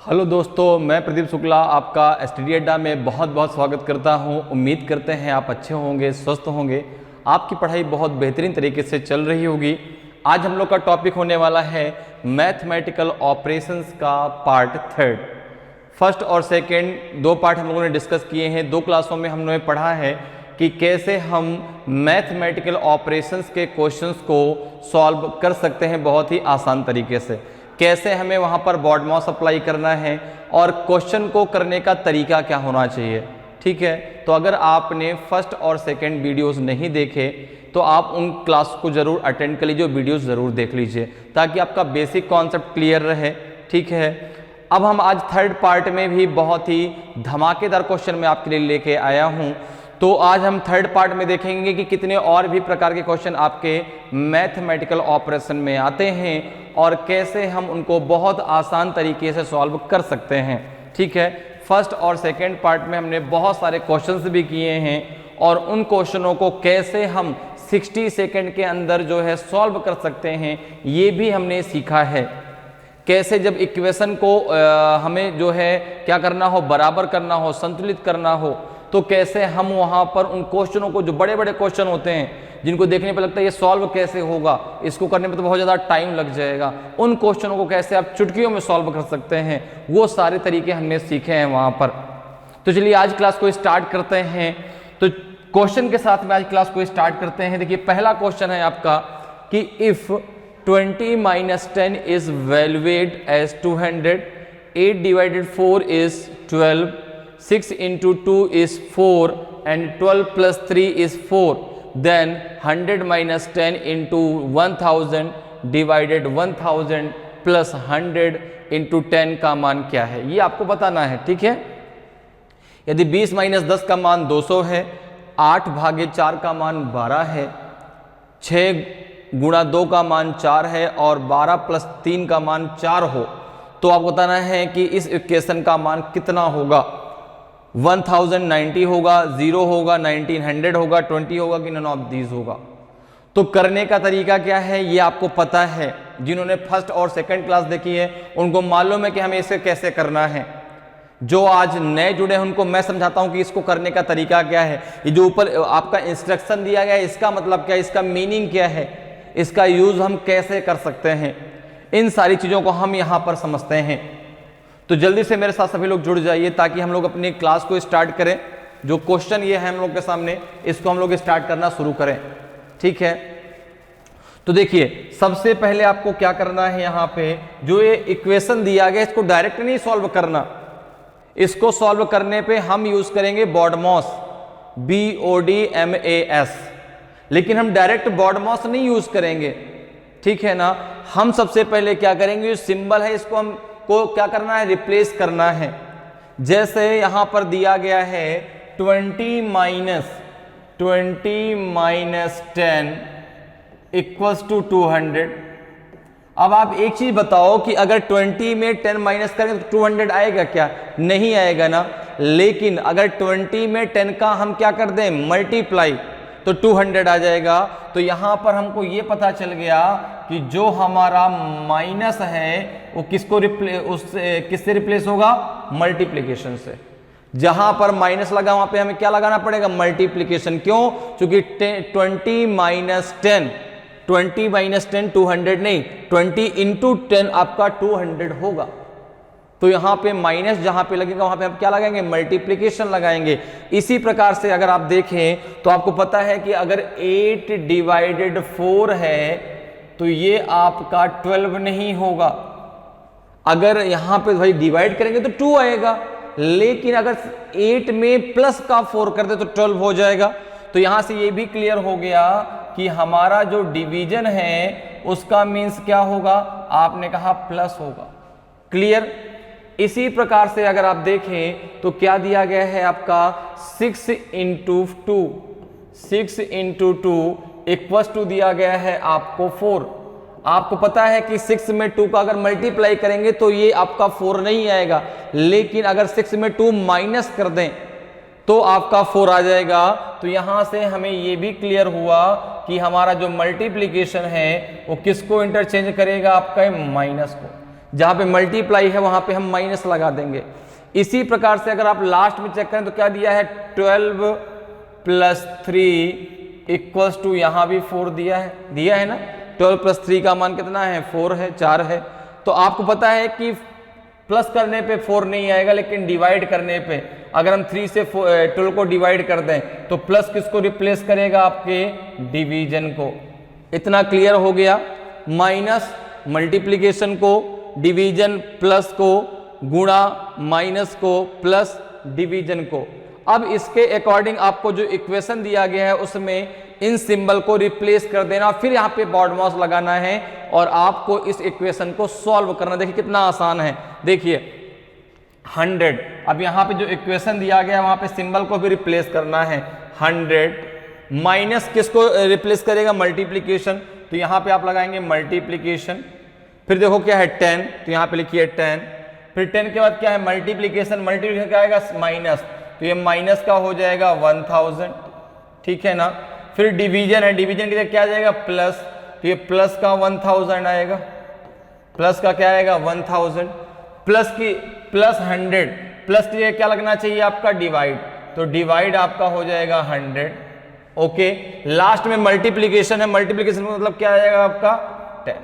Hello दोस्तों, मैं प्रदीप शुक्ला आपका स्टडी अड्डा में बहुत बहुत स्वागत करता हूं। उम्मीद करते हैं आप अच्छे होंगे, स्वस्थ होंगे, आपकी पढ़ाई बहुत बेहतरीन तरीके से चल रही होगी। आज हम लोग का टॉपिक होने वाला है मैथमेटिकल ऑपरेशंस का पार्ट थर्ड। फर्स्ट और सेकंड दो पार्ट हम लोगों ने डिस्कस किए हैं। दो क्लासों में हमने पढ़ा है कि कैसे हम मैथमेटिकल ऑपरेशंस के क्वेश्चंस को सॉल्व कर सकते हैं बहुत ही आसान तरीके से, कैसे हमें वहाँ पर BODMAS अप्लाई करना है और क्वेश्चन को करने का तरीका क्या होना चाहिए। ठीक है, तो अगर आपने फर्स्ट और सेकंड वीडियोस नहीं देखे तो आप उन क्लास को ज़रूर अटेंड कर लीजिए, वीडियोस ज़रूर देख लीजिए ताकि आपका बेसिक कॉन्सेप्ट क्लियर रहे। ठीक है, अब हम आज थर्ड पार्ट में भी बहुत ही धमाकेदार क्वेश्चन मैं आपके लिए लेके आया हूँ। तो आज हम थर्ड पार्ट में देखेंगे कि कितने और भी प्रकार के क्वेश्चन आपके मैथमेटिकल ऑपरेशन में आते हैं और कैसे हम उनको बहुत आसान तरीके से सॉल्व कर सकते हैं। ठीक है, फर्स्ट और सेकंड पार्ट में हमने बहुत सारे क्वेश्चंस भी किए हैं और उन क्वेश्चनों को कैसे हम 60 सेकंड के अंदर जो है सॉल्व कर सकते हैं ये भी हमने सीखा है। कैसे जब इक्वेशन को हमें जो है क्या करना हो, बराबर करना हो, संतुलित करना हो, तो कैसे हम वहाँ पर उन क्वेश्चनों को, जो बड़े बड़े क्वेश्चन होते हैं जिनको देखने पर लगता है ये सॉल्व कैसे होगा, इसको करने में तो बहुत ज़्यादा टाइम लग जाएगा, उन क्वेश्चनों को कैसे आप चुटकियों में सॉल्व कर सकते हैं, वो सारे तरीके हमने सीखे हैं वहाँ पर। तो चलिए आज क्लास को स्टार्ट करते हैं। तो क्वेश्चन के साथ में आज क्लास को स्टार्ट करते हैं। देखिए पहला क्वेश्चन है आपका कि if 20 - 10 is वैल्यूएड as 200, 8 / 4 is 12, 6 × 2 is 4 and 12 + 3 is 4, then 100 - 10 × 1000 divided 1000 plus 100 × 10 का मान क्या है, ये आपको बताना है। ठीक है, यदि 20 - 10 का मान 200 है, 8/4 का मान 12 है, 6 × 2 का मान 4 है और 12 + 3 का मान 4 हो, तो आपको बताना है कि इस इक्वेशन का मान कितना होगा। 1090 होगा, 0 होगा, 1900 होगा, 20 होगा कि नन ऑफ दीज होगा। तो करने का तरीका क्या है ये आपको पता है। जिन्होंने फर्स्ट और सेकंड क्लास देखी है उनको मालूम है कि हमें इसे कैसे करना है। जो आज नए जुड़े हैं उनको मैं समझाता हूं कि इसको करने का तरीका क्या है। ये जो ऊपर आपका इंस्ट्रक्शन दिया गया है इसका मतलब क्या है, इसका मीनिंग क्या है, इसका यूज हम कैसे कर सकते हैं, इन सारी चीज़ों को हम यहाँ पर समझते हैं। तो जल्दी से मेरे साथ सभी लोग जुड़ जाइए ताकि हम लोग अपनी क्लास को स्टार्ट करें। जो क्वेश्चन ये है हम लोग के सामने, इसको हम लोग स्टार्ट करना शुरू करें। ठीक है, तो देखिए सबसे पहले आपको क्या करना है, यहाँ पे जो ये इक्वेशन दिया गया इसको डायरेक्ट नहीं सॉल्व करना। इसको सॉल्व करने पे हम यूज करेंगे BODMAS, BODMAS, लेकिन हम डायरेक्ट BODMAS नहीं यूज करेंगे। ठीक है ना, हम सबसे पहले क्या करेंगे, जो सिंबल है इसको हम को क्या करना है, रिप्लेस करना है। जैसे यहां पर दिया गया है 20 - 10 = 200। अब आप एक चीज बताओ कि अगर 20 में 10 माइनस करें तो 200 आएगा क्या? नहीं आएगा ना। लेकिन अगर 20 में 10 का हम क्या कर दें, मल्टीप्लाई, तो 200 आ जाएगा। तो यहां पर हमको ये पता चल गया कि जो हमारा माइनस है वो किससे रिप्लेस होगा, मल्टीप्लिकेशन से। जहां पर माइनस लगा वहां पे हमें क्या लगाना पड़ेगा, मल्टीप्लिकेशन। क्यों? क्योंकि 20 - 10, 20 - 10 200 नहीं, 20 × 10 आपका 200 होगा। तो यहाँ पे माइनस जहां पे लगेगा वहां पे हम क्या लगाएंगे, मल्टीप्लिकेशन लगाएंगे। इसी प्रकार से अगर आप देखें तो आपको पता है कि अगर 8 / 4 है तो ये आपका 12 नहीं होगा। अगर यहां पे भाई डिवाइड करेंगे तो 2 आएगा, लेकिन अगर 8 में प्लस का 4 कर दे तो 12 हो जाएगा। तो यहां से ये भी क्लियर हो गया कि हमारा जो डिवीजन है उसका मीन्स क्या होगा, आपने कहा प्लस होगा। क्लियर? इसी प्रकार से अगर आप देखें तो क्या दिया गया है आपका 6 × 2, 6 × 2 = दिया गया है आपको 4। आपको पता है कि 6 में 2 का अगर मल्टीप्लाई करेंगे तो ये आपका 4 नहीं आएगा, लेकिन अगर 6 में 2 माइनस कर दें तो आपका 4 आ जाएगा। तो यहां से हमें ये भी क्लियर हुआ कि हमारा जो मल्टीप्लिकेशन है वो किसको इंटरचेंज करेगा, आपका माइनस को। जहां पे मल्टीप्लाई है वहां पे हम माइनस लगा देंगे। इसी प्रकार से अगर आप लास्ट में चेक करें तो क्या दिया है, 12 + 3 इक्वल्स टू, यहां भी 4 दिया है ना। 12 + 3 का मान कितना है, 4 है, 4 है। तो आपको पता है कि प्लस करने पे 4 नहीं आएगा, लेकिन डिवाइड करने पे अगर हम 3 से 12 को डिवाइड कर दें तो प्लस किसको रिप्लेस करेगा, आपके डिवीजन को। इतना क्लियर हो गया। माइनस मल्टीप्लीकेशन को, डिवीजन प्लस को, गुणा माइनस को, प्लस डिवीजन को। अब इसके अकॉर्डिंग आपको जो इक्वेशन दिया गया है उसमें इन सिंबल को रिप्लेस कर देना, फिर यहाँ पे बॉड मॉस लगाना है और आपको इस इक्वेशन को सॉल्व करना। देखिए कितना आसान है। देखिए 100, अब यहाँ पे जो इक्वेशन दिया गया है वहां पे सिंबल को भी रिप्लेस करना है। 100 माइनस किसको रिप्लेस करेगा, मल्टीप्लीकेशन, तो यहाँ पे आप लगाएंगे मल्टीप्लीकेशन। फिर देखो क्या है 10, तो यहाँ पे लिखिए 10। फिर 10 के बाद क्या है, मल्टीप्लीकेशन, मल्टीप्लीकेशन क्या आएगा, माइनस, तो ये माइनस का हो जाएगा 1000, ठीक है ना। फिर डिवीजन है, डिवीजन की क्या आ जाएगा, प्लस, तो ये प्लस का 1000 आएगा, प्लस का क्या आएगा 1000, प्लस की प्लस 100, प्लस की क्या लगना चाहिए आपका, डिवाइड, तो डिवाइड आपका हो जाएगा 100। ओके, लास्ट में मल्टीप्लीकेशन है, मल्टीप्लीकेशन मतलब क्या आ जाएगा आपका 10।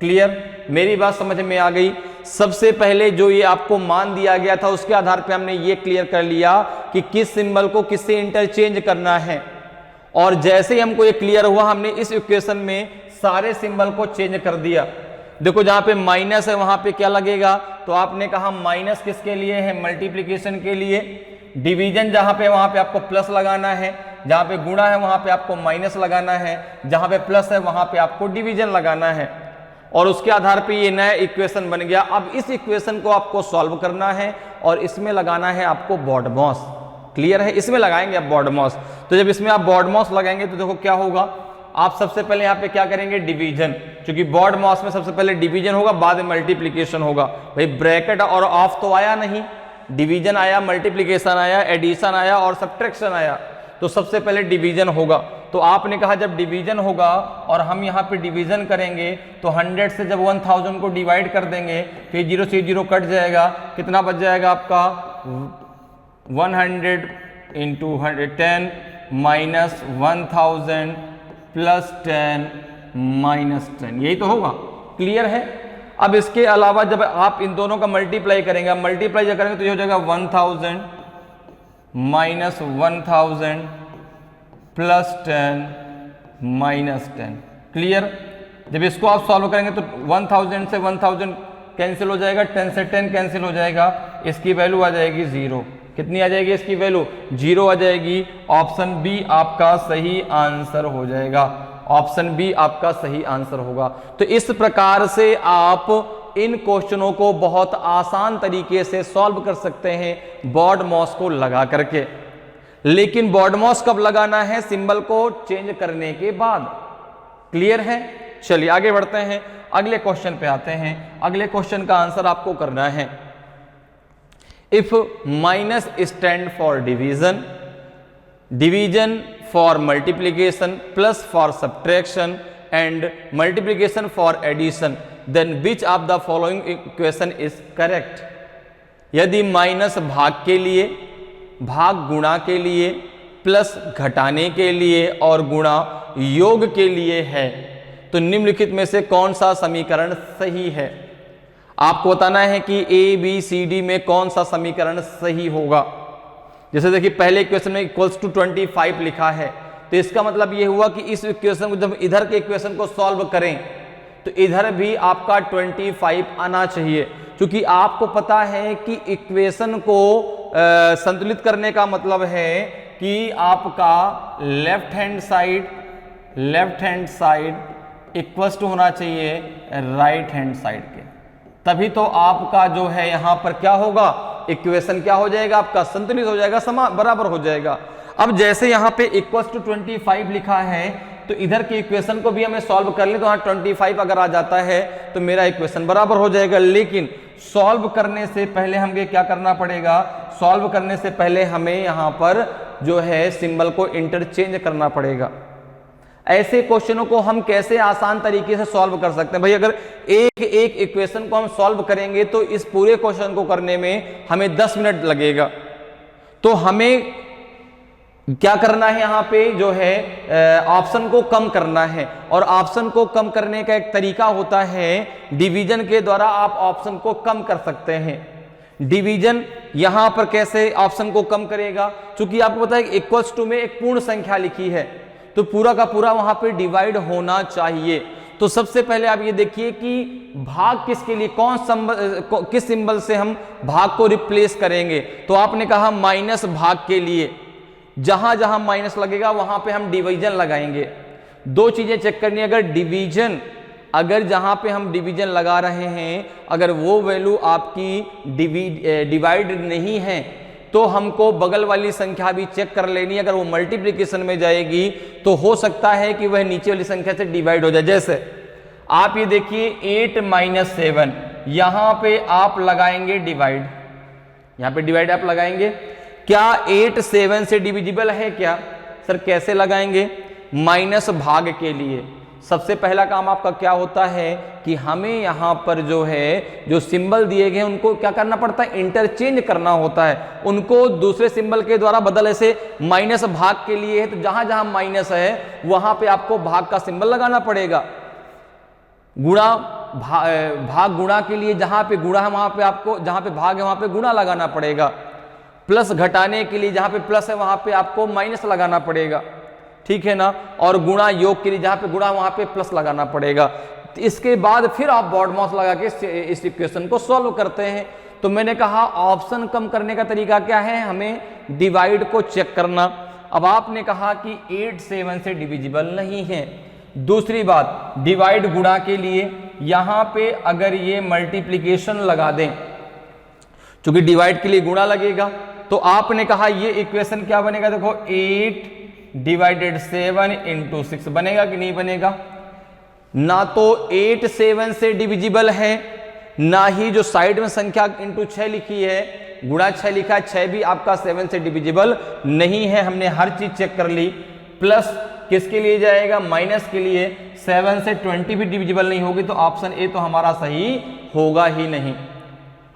क्लियर, मेरी बात समझ में आ गई। सबसे पहले जो ये आपको मान दिया गया था उसके आधार पे हमने ये क्लियर कर लिया कि किस सिंबल को किससे इंटरचेंज करना है, और जैसे ही हमको ये क्लियर हुआ हमने इस इक्वेशन में सारे सिंबल को चेंज कर दिया। देखो जहां पे माइनस है वहां पे क्या लगेगा, तो आपने कहा माइनस किसके लिए है, मल्टीप्लीकेशन के लिए। डिवीजन जहां पे वहां पे आपको प्लस लगाना है, जहां पे गुणा है वहां पे आपको माइनस लगाना है, जहां पे प्लस है वहां पे आपको डिवीजन लगाना है, और उसके आधार पे ये नया इक्वेशन बन गया। अब इस इक्वेशन को आपको सॉल्व करना है और इसमें लगाना है आपको बॉड मॉस। क्लियर है, इसमें लगाएंगे आप बॉड मॉस। तो जब इसमें आप बॉड मॉस लगाएंगे तो देखो क्या होगा, आप सबसे पहले यहाँ पे क्या करेंगे, डिवीजन, क्योंकि बॉड मॉस में सबसे पहले डिवीजन होगा, बाद में मल्टीप्लीकेशन होगा। भाई ब्रैकेट और ऑफ तो आया नहीं, डिवीजन आया, मल्टीप्लीकेशन आया, एडिशन आया और सब्ट्रैक्शन आया, तो सबसे पहले डिवीजन होगा। तो आपने कहा जब डिवीजन होगा और हम यहाँ पे डिवीजन करेंगे तो 100 से जब 1000 को डिवाइड कर देंगे तो ये 0 से 0 कट जाएगा, कितना बच जाएगा आपका 100 इंटू 110 माइनस 1000 प्लस 10 माइनस 10, यही तो होगा। क्लियर है। अब इसके अलावा जब आप इन दोनों का मल्टीप्लाई करेंगे, मल्टीप्लाई जब करेंगे तो ये हो जाएगा 1000 माइनस 1000 प्लस 10 माइनस 10। क्लियर। जब इसको आप सॉल्व करेंगे तो 1000 से 1000 कैंसिल हो जाएगा, 10 से 10 कैंसिल हो जाएगा, इसकी वैल्यू आ जाएगी 0। कितनी आ जाएगी इसकी वैल्यू, 0 आ जाएगी। ऑप्शन बी आपका सही आंसर हो जाएगा, ऑप्शन बी आपका सही आंसर होगा। तो इस प्रकार से आप इन क्वेश्चनों को बहुत आसान तरीके से सॉल्व कर सकते हैं बॉड मॉस को लगा करके। लेकिन बॉड मॉस कब लगाना है, सिंबल को चेंज करने के बाद। क्लियर है। चलिए आगे बढ़ते हैं, अगले क्वेश्चन पे आते हैं। अगले क्वेश्चन का आंसर आपको करना है, if minus stand for division, division for multiplication, plus for subtraction and multiplication for addition, then which of the following equation is correct. यदि माइनस भाग के लिए, भाग गुणा के लिए, प्लस घटाने के लिए और गुणा योग के लिए है तो निम्नलिखित में से कौन सा समीकरण सही है। आपको बताना है कि ए बी सी डी में कौन सा समीकरण सही होगा। जैसे देखिए पहले इक्वेशन में इक्वल्स टू 25 लिखा है, तो इसका मतलब ये हुआ कि इस इक्वेशन को जब इधर के इक्वेशन को सॉल्व करें तो इधर भी आपका 25 आना चाहिए, क्योंकि आपको पता है कि इक्वेशन को संतुलित करने का मतलब है कि आपका left hand side equals to होना चाहिए राइट हैंड साइड के, तभी तो आपका जो है यहां पर क्या होगा, इक्वेशन क्या हो जाएगा आपका, संतुलित हो जाएगा, समान बराबर हो जाएगा। अब जैसे यहां पे इक्वल्स टू 25 लिखा है तो इधर की इक्वेशन को भी हमें सॉल्व कर ले तो यहाँ 25 अगर आ जाता है तो मेरा इक्वेशन बराबर हो जाएगा। लेकिन सॉल्व करने से पहले हमें क्या करना पड़ेगा, सॉल्व करने से पहले हमें यहाँ पर जो है सिंबल को इंटरचेंज करना पड़ेगा। ऐसे क्वेश्चनों को हम कैसे आसान तरीके से सॉल्व कर सकते हैं भाई। अगर एक एक इक्वेशन को हम सॉल्व करेंगे तो इस पूरे क्वेश्चन को करने में हमें 10 मिनट लगेगा। तो हमें क्या करना है, यहाँ पे जो है ऑप्शन को कम करना है, और ऑप्शन को कम करने का एक तरीका होता है डिवीजन के द्वारा आप ऑप्शन को कम कर सकते हैं। डिवीजन यहां पर कैसे ऑप्शन को कम करेगा, क्योंकि आपको पता है इक्वल्स टू में एक पूर्ण संख्या लिखी है तो पूरा का पूरा वहां पे डिवाइड होना चाहिए। तो सबसे पहले आप ये देखिए कि भाग किसके लिए, किस सिंबल से हम भाग को रिप्लेस करेंगे। तो आपने कहा माइनस भाग के लिए, जहां जहां माइनस लगेगा वहां पे हम डिवीजन लगाएंगे। दो चीजें चेक करनी है, अगर जहां पे हम डिवीजन लगा रहे हैं अगर वो वैल्यू आपकी डिवाइड नहीं है तो हमको बगल वाली संख्या भी चेक कर लेनी है। अगर वो मल्टीप्लिकेशन में जाएगी तो हो सकता है कि वह नीचे वाली संख्या से डिवाइड हो जाए। जैसे आप ये देखिए 8 - 7, यहां पे आप लगाएंगे डिवाइड, यहां पे डिवाइड आप लगाएंगे। क्या 8 7 से डिविजिबल है क्या? सर कैसे लगाएंगे? माइनस भाग के लिए सबसे पहला काम आपका क्या होता है कि हमें यहां पर जो है जो सिंबल दिए गए उनको क्या करना पड़ता है, इंटरचेंज करना होता है, उनको दूसरे सिंबल के द्वारा बदल। ऐसे माइनस भाग के लिए है तो जहां जहां माइनस है वहां पे आपको भाग का सिंबल लगाना पड़ेगा। गुणा भाग गुणा के लिए जहां पे गुणा है वहां पे आपको, जहां पे भाग है वहां पे गुणा लगाना पड़ेगा। प्लस घटाने के लिए जहां पे प्लस है वहां पे आपको माइनस लगाना पड़ेगा, ठीक है ना। और गुणा योग के लिए जहां पे गुणा वहां पे प्लस लगाना पड़ेगा। इसके बाद फिर आप बॉड मास लगा के इस इक्वेशन को सॉल्व करते हैं। तो मैंने कहा ऑप्शन कम करने का तरीका क्या है, हमें डिवाइड को चेक करना। अब आपने कहा कि 8 7 से डिविजिबल नहीं है। दूसरी बात, डिवाइड गुणा के लिए यहां पे अगर ये मल्टीप्लीकेशन लगा दें, क्योंकि डिवाइड के लिए गुणा लगेगा, तो आपने कहा ये इक्वेशन क्या बनेगा, देखो 8 डिवाइडेड 7 इंटू 6 बनेगा कि नहीं बनेगा। ना तो 8 7 से डिविजिबल है, ना ही जो साइड में संख्या इंटू 6 लिखी है, गुणा 6 लिखा है, 6 भी आपका 7 से डिविजिबल नहीं है। हमने हर चीज चेक कर ली। प्लस किसके लिए जाएगा, माइनस के लिए। 7 से 20 भी डिविजिबल नहीं होगी तो ऑप्शन ए तो हमारा सही होगा ही नहीं।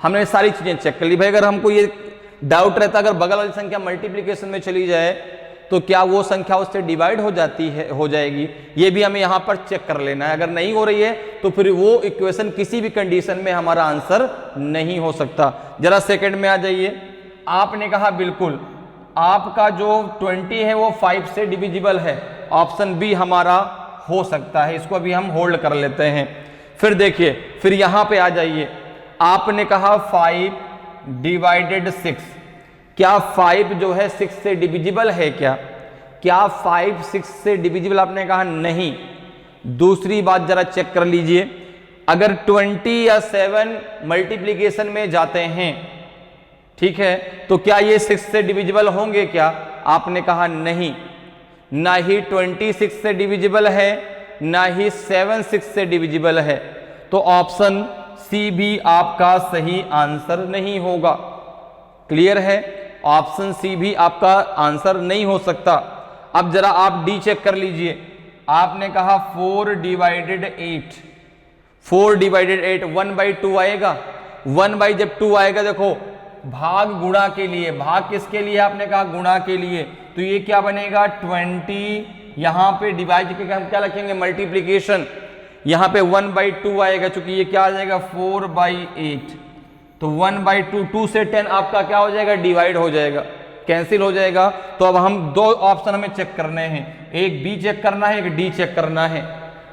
हमने सारी चीजें चेक कर ली। भाई अगर हमको ये डाउट रहता अगर बगल वाली संख्या मल्टीप्लिकेशन में चली जाए तो क्या वो संख्या उससे डिवाइड हो जाएगी, ये भी हमें यहां पर चेक कर लेना है। अगर नहीं हो रही है तो फिर वो इक्वेशन किसी भी कंडीशन में हमारा आंसर नहीं हो सकता। जरा सेकंड में आ जाइए। आपने कहा बिल्कुल आपका जो 20 है वो 5 से डिविजिबल है, ऑप्शन बी हमारा हो सकता है, इसको भी हम होल्ड कर लेते हैं। फिर देखिए, फिर यहां पे आ जाइए। आपने कहा 5 डिवाइडेड 6, क्या 5 जो है 6 से डिविजिबल है क्या 5 6 से डिविजिबल? आपने कहा नहीं। दूसरी बात जरा चेक कर लीजिए, अगर 20 या 7 मल्टीप्लिकेशन में जाते हैं, ठीक है, तो क्या ये 6 से डिविजिबल होंगे क्या? आपने कहा नहीं। ना ही 26 से डिविजिबल है, ना ही 7 6 से डिविजिबल है। तो ऑप्शन सी भी आपका सही आंसर नहीं होगा। क्लियर है, ऑप्शन सी भी आपका आंसर नहीं हो सकता। अब जरा आप डी चेक कर लीजिए। आपने कहा 4 डिवाइडेड 8, 4 डिवाइडेड 8 1/2 आएगा। 1/2 आएगा, देखो भाग गुणा के लिए, भाग किसके लिए? आपने कहा गुणा के लिए, तो ये क्या बनेगा 20, यहां पे डिवाइड के हम क्या लिखेंगे, मल्टीप्लीकेशन। यहां पे 1/2 आएगा, चूंकि ये क्या आ जाएगा 4/8, तो 1/2, 2 से 10 आपका क्या हो जाएगा, डिवाइड हो जाएगा, कैंसिल हो जाएगा। तो अब हम दो ऑप्शन हमें चेक करने हैं, एक बी चेक करना है, एक डी चेक करना है।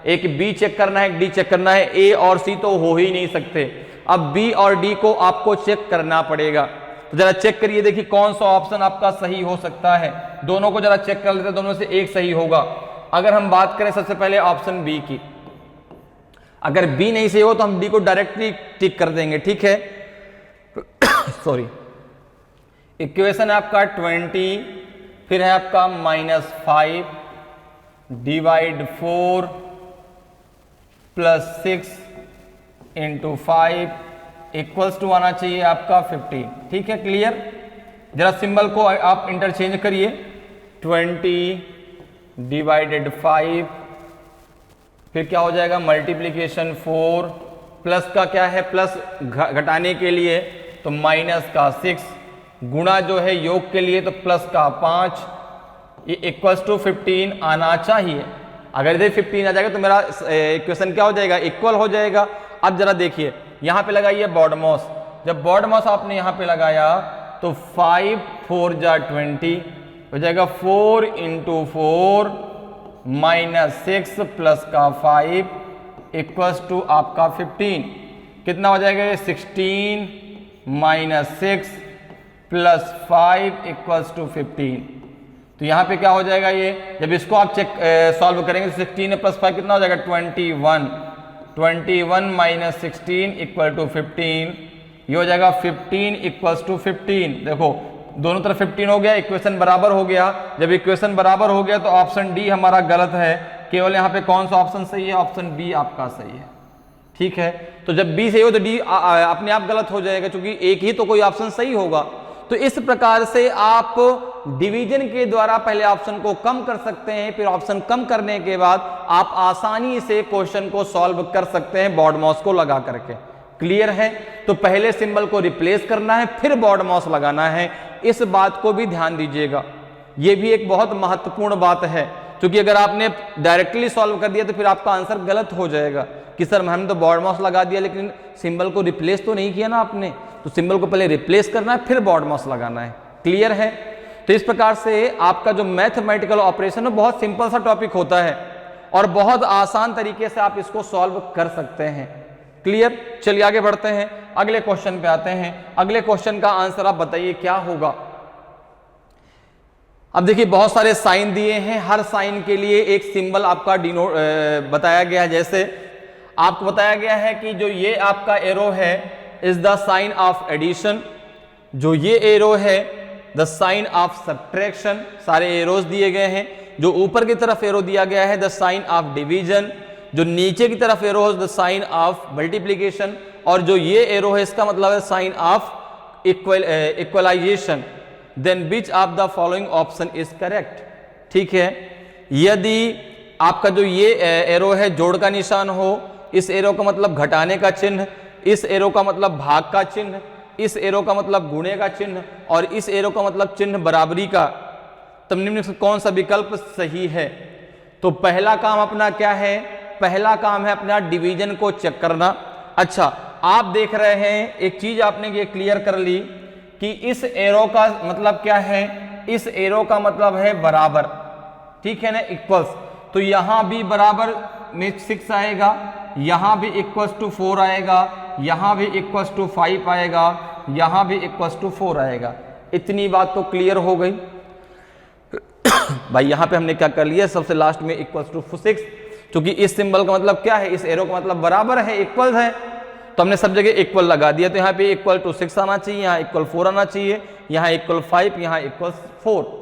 एक बी चेक करना है, एक डी चेक करना है। ए और सी तो हो ही नहीं सकते। अब बी और डी को आपको चेक करना पड़ेगा। तो जरा चेक करिए, देखिए कौन सा ऑप्शन आपका सही हो सकता है। दोनों को जरा चेक कर लेते हैं, दोनों से एक सही होगा। अगर हम बात करें सबसे पहले ऑप्शन बी की, अगर बी नहीं सही हो तो हम डी को डायरेक्टली टिक कर देंगे, ठीक है। सॉरी, इक्वेशन है आपका 20, फिर है आपका -5 divide 4 plus 6 into 5 equals to आना चाहिए आपका 15, ठीक है। क्लियर, जरा सिंबल को आप इंटरचेंज करिए। 20 डिवाइडेड 5, फिर क्या हो जाएगा मल्टीप्लीकेशन 4, प्लस का क्या है, प्लस घटाने के लिए तो माइनस का 6, गुणा जो है योग के लिए तो प्लस का 5, ये इक्वल्स टू 15 आना चाहिए। अगर इधर 15 आ जाएगा तो मेरा इक्वेशन क्या हो जाएगा, इक्वल हो जाएगा। अब जरा देखिए यहां पे लगाइए बॉडमॉस, जब बॉडमॉस आपने यहां पे लगाया तो 5 4 जा 20 हो जाएगा, 4 × 4 माइनस 6 प्लस का 5 इक्वल्स टू आपका 15, कितना हो जाएगा ये 16 माइनस 6 प्लस 5 इक्वल्स टू 15। तो यहां पे क्या हो जाएगा, ये जब इसको आप चेक सॉल्व करेंगे तो 16 प्लस 5 कितना हो जाएगा 21, 21 माइनस 16 इक्वल टू 15, ये हो जाएगा 15 इक्वल्स टू 15। देखो दोनों तरफ 15 हो गया, इक्वेशन बराबर हो गया। जब इक्वेशन बराबर हो गया तो ऑप्शन डी हमारा गलत है, केवल यहाँ पे कौन सा ऑप्शन सही है, ऑप्शन बी आपका सही है। ठीक है, तो जब बी सही हो तो डी अपने आप गलत हो जाएगा, क्योंकि एक ही तो कोई ऑप्शन सही होगा। तो इस प्रकार से आप डिवीजन के द्वारा पहले ऑप्शन को कम कर सकते हैं, फिर ऑप्शन कम करने के बाद आप आसानी से क्वेश्चन को सॉल्व कर सकते हैं बॉडमॉस को लगा करके। क्लियर है? तो पहले सिंबल को रिप्लेस करना है, फिर बॉडमॉस लगाना है। इस बात को भी ध्यान दीजिएगा, यह भी एक बहुत महत्वपूर्ण बात है, क्योंकि अगर आपने डायरेक्टली सॉल्व कर दिया तो फिर आपका आंसर गलत हो जाएगा कि सर हमने तो बॉडमॉस लगा दिया लेकिन सिंबल को रिप्लेस तो नहीं किया ना आपने। तो सिंबल को पहले रिप्लेस करना है, फिर बॉडमॉस लगाना है। क्लियर है? तो इस प्रकार से आपका जो मैथमेटिकल ऑपरेशन है बहुत सिंपल सा टॉपिक होता है और बहुत आसान तरीके से आप इसको सॉल्व कर सकते हैं। क्लियर? चलिए आगे बढ़ते हैं, अगले क्वेश्चन पे आते हैं। अगले क्वेश्चन का आंसर आप बताइए क्या होगा। अब देखिए बहुत सारे साइन दिए हैं, हर साइन के लिए एक सिंबल आपका डिनोट बताया गया है। जैसे आपको बताया गया है कि जो ये आपका एरो है is the sign of addition, जो ये एरो है द साइन ऑफ सब्ट्रैक्शन, सारे एरोज दिए गए हैं। जो ऊपर की तरफ एरो दिया गया है द साइन ऑफ डिवीजन, जो नीचे की तरफ एरो है द साइन ऑफ मल्टीप्लीकेशन, और जो ये एरो है इसका मतलब है sign of equalization. Then which of the following option is correct. ठीक है, यदि आपका जो ये एरो है जोड़ का निशान हो, इस एरो का मतलब घटाने का चिन्ह, इस एरो का मतलब भाग का चिन्ह, इस एरो का मतलब गुणे का चिन्ह, और इस एरो का मतलब चिन्ह बराबरी का, तब निम्न से कौन सा विकल्प सही है। तो पहला काम अपना क्या है, पहला काम है अपना डिवीजन को चेक करना। अच्छा, आप देख रहे हैं एक चीज आपने ये क्लियर कर ली कि इस एरो का मतलब क्या है, इस एरो का मतलब है बराबर। ठीक है ना, इक्वल्स। तो यहां भी बराबर में 6 आएगा, यहां भी इक्वल्स टू 4 आएगा, यहां भी इक्वल्स टू 5 आएगा, यहां भी इक्वल्स टू 4 आएगा। इतनी बात तो क्लियर हो गई भाई। यहां पे हमने क्या कर लिया, सबसे लास्ट में इक्वल्स टू 6, क्योंकि इस सिंबल का मतलब क्या है, इस एरो का मतलब बराबर है, इक्वल है, तो हमने सब जगह इक्वल लगा दिया। तो यहाँ पे इक्वल टू 6 आना चाहिए, यहाँ इक्वल 4 आना चाहिए, यहाँ इक्वल 5, यहाँ इक्वल 4।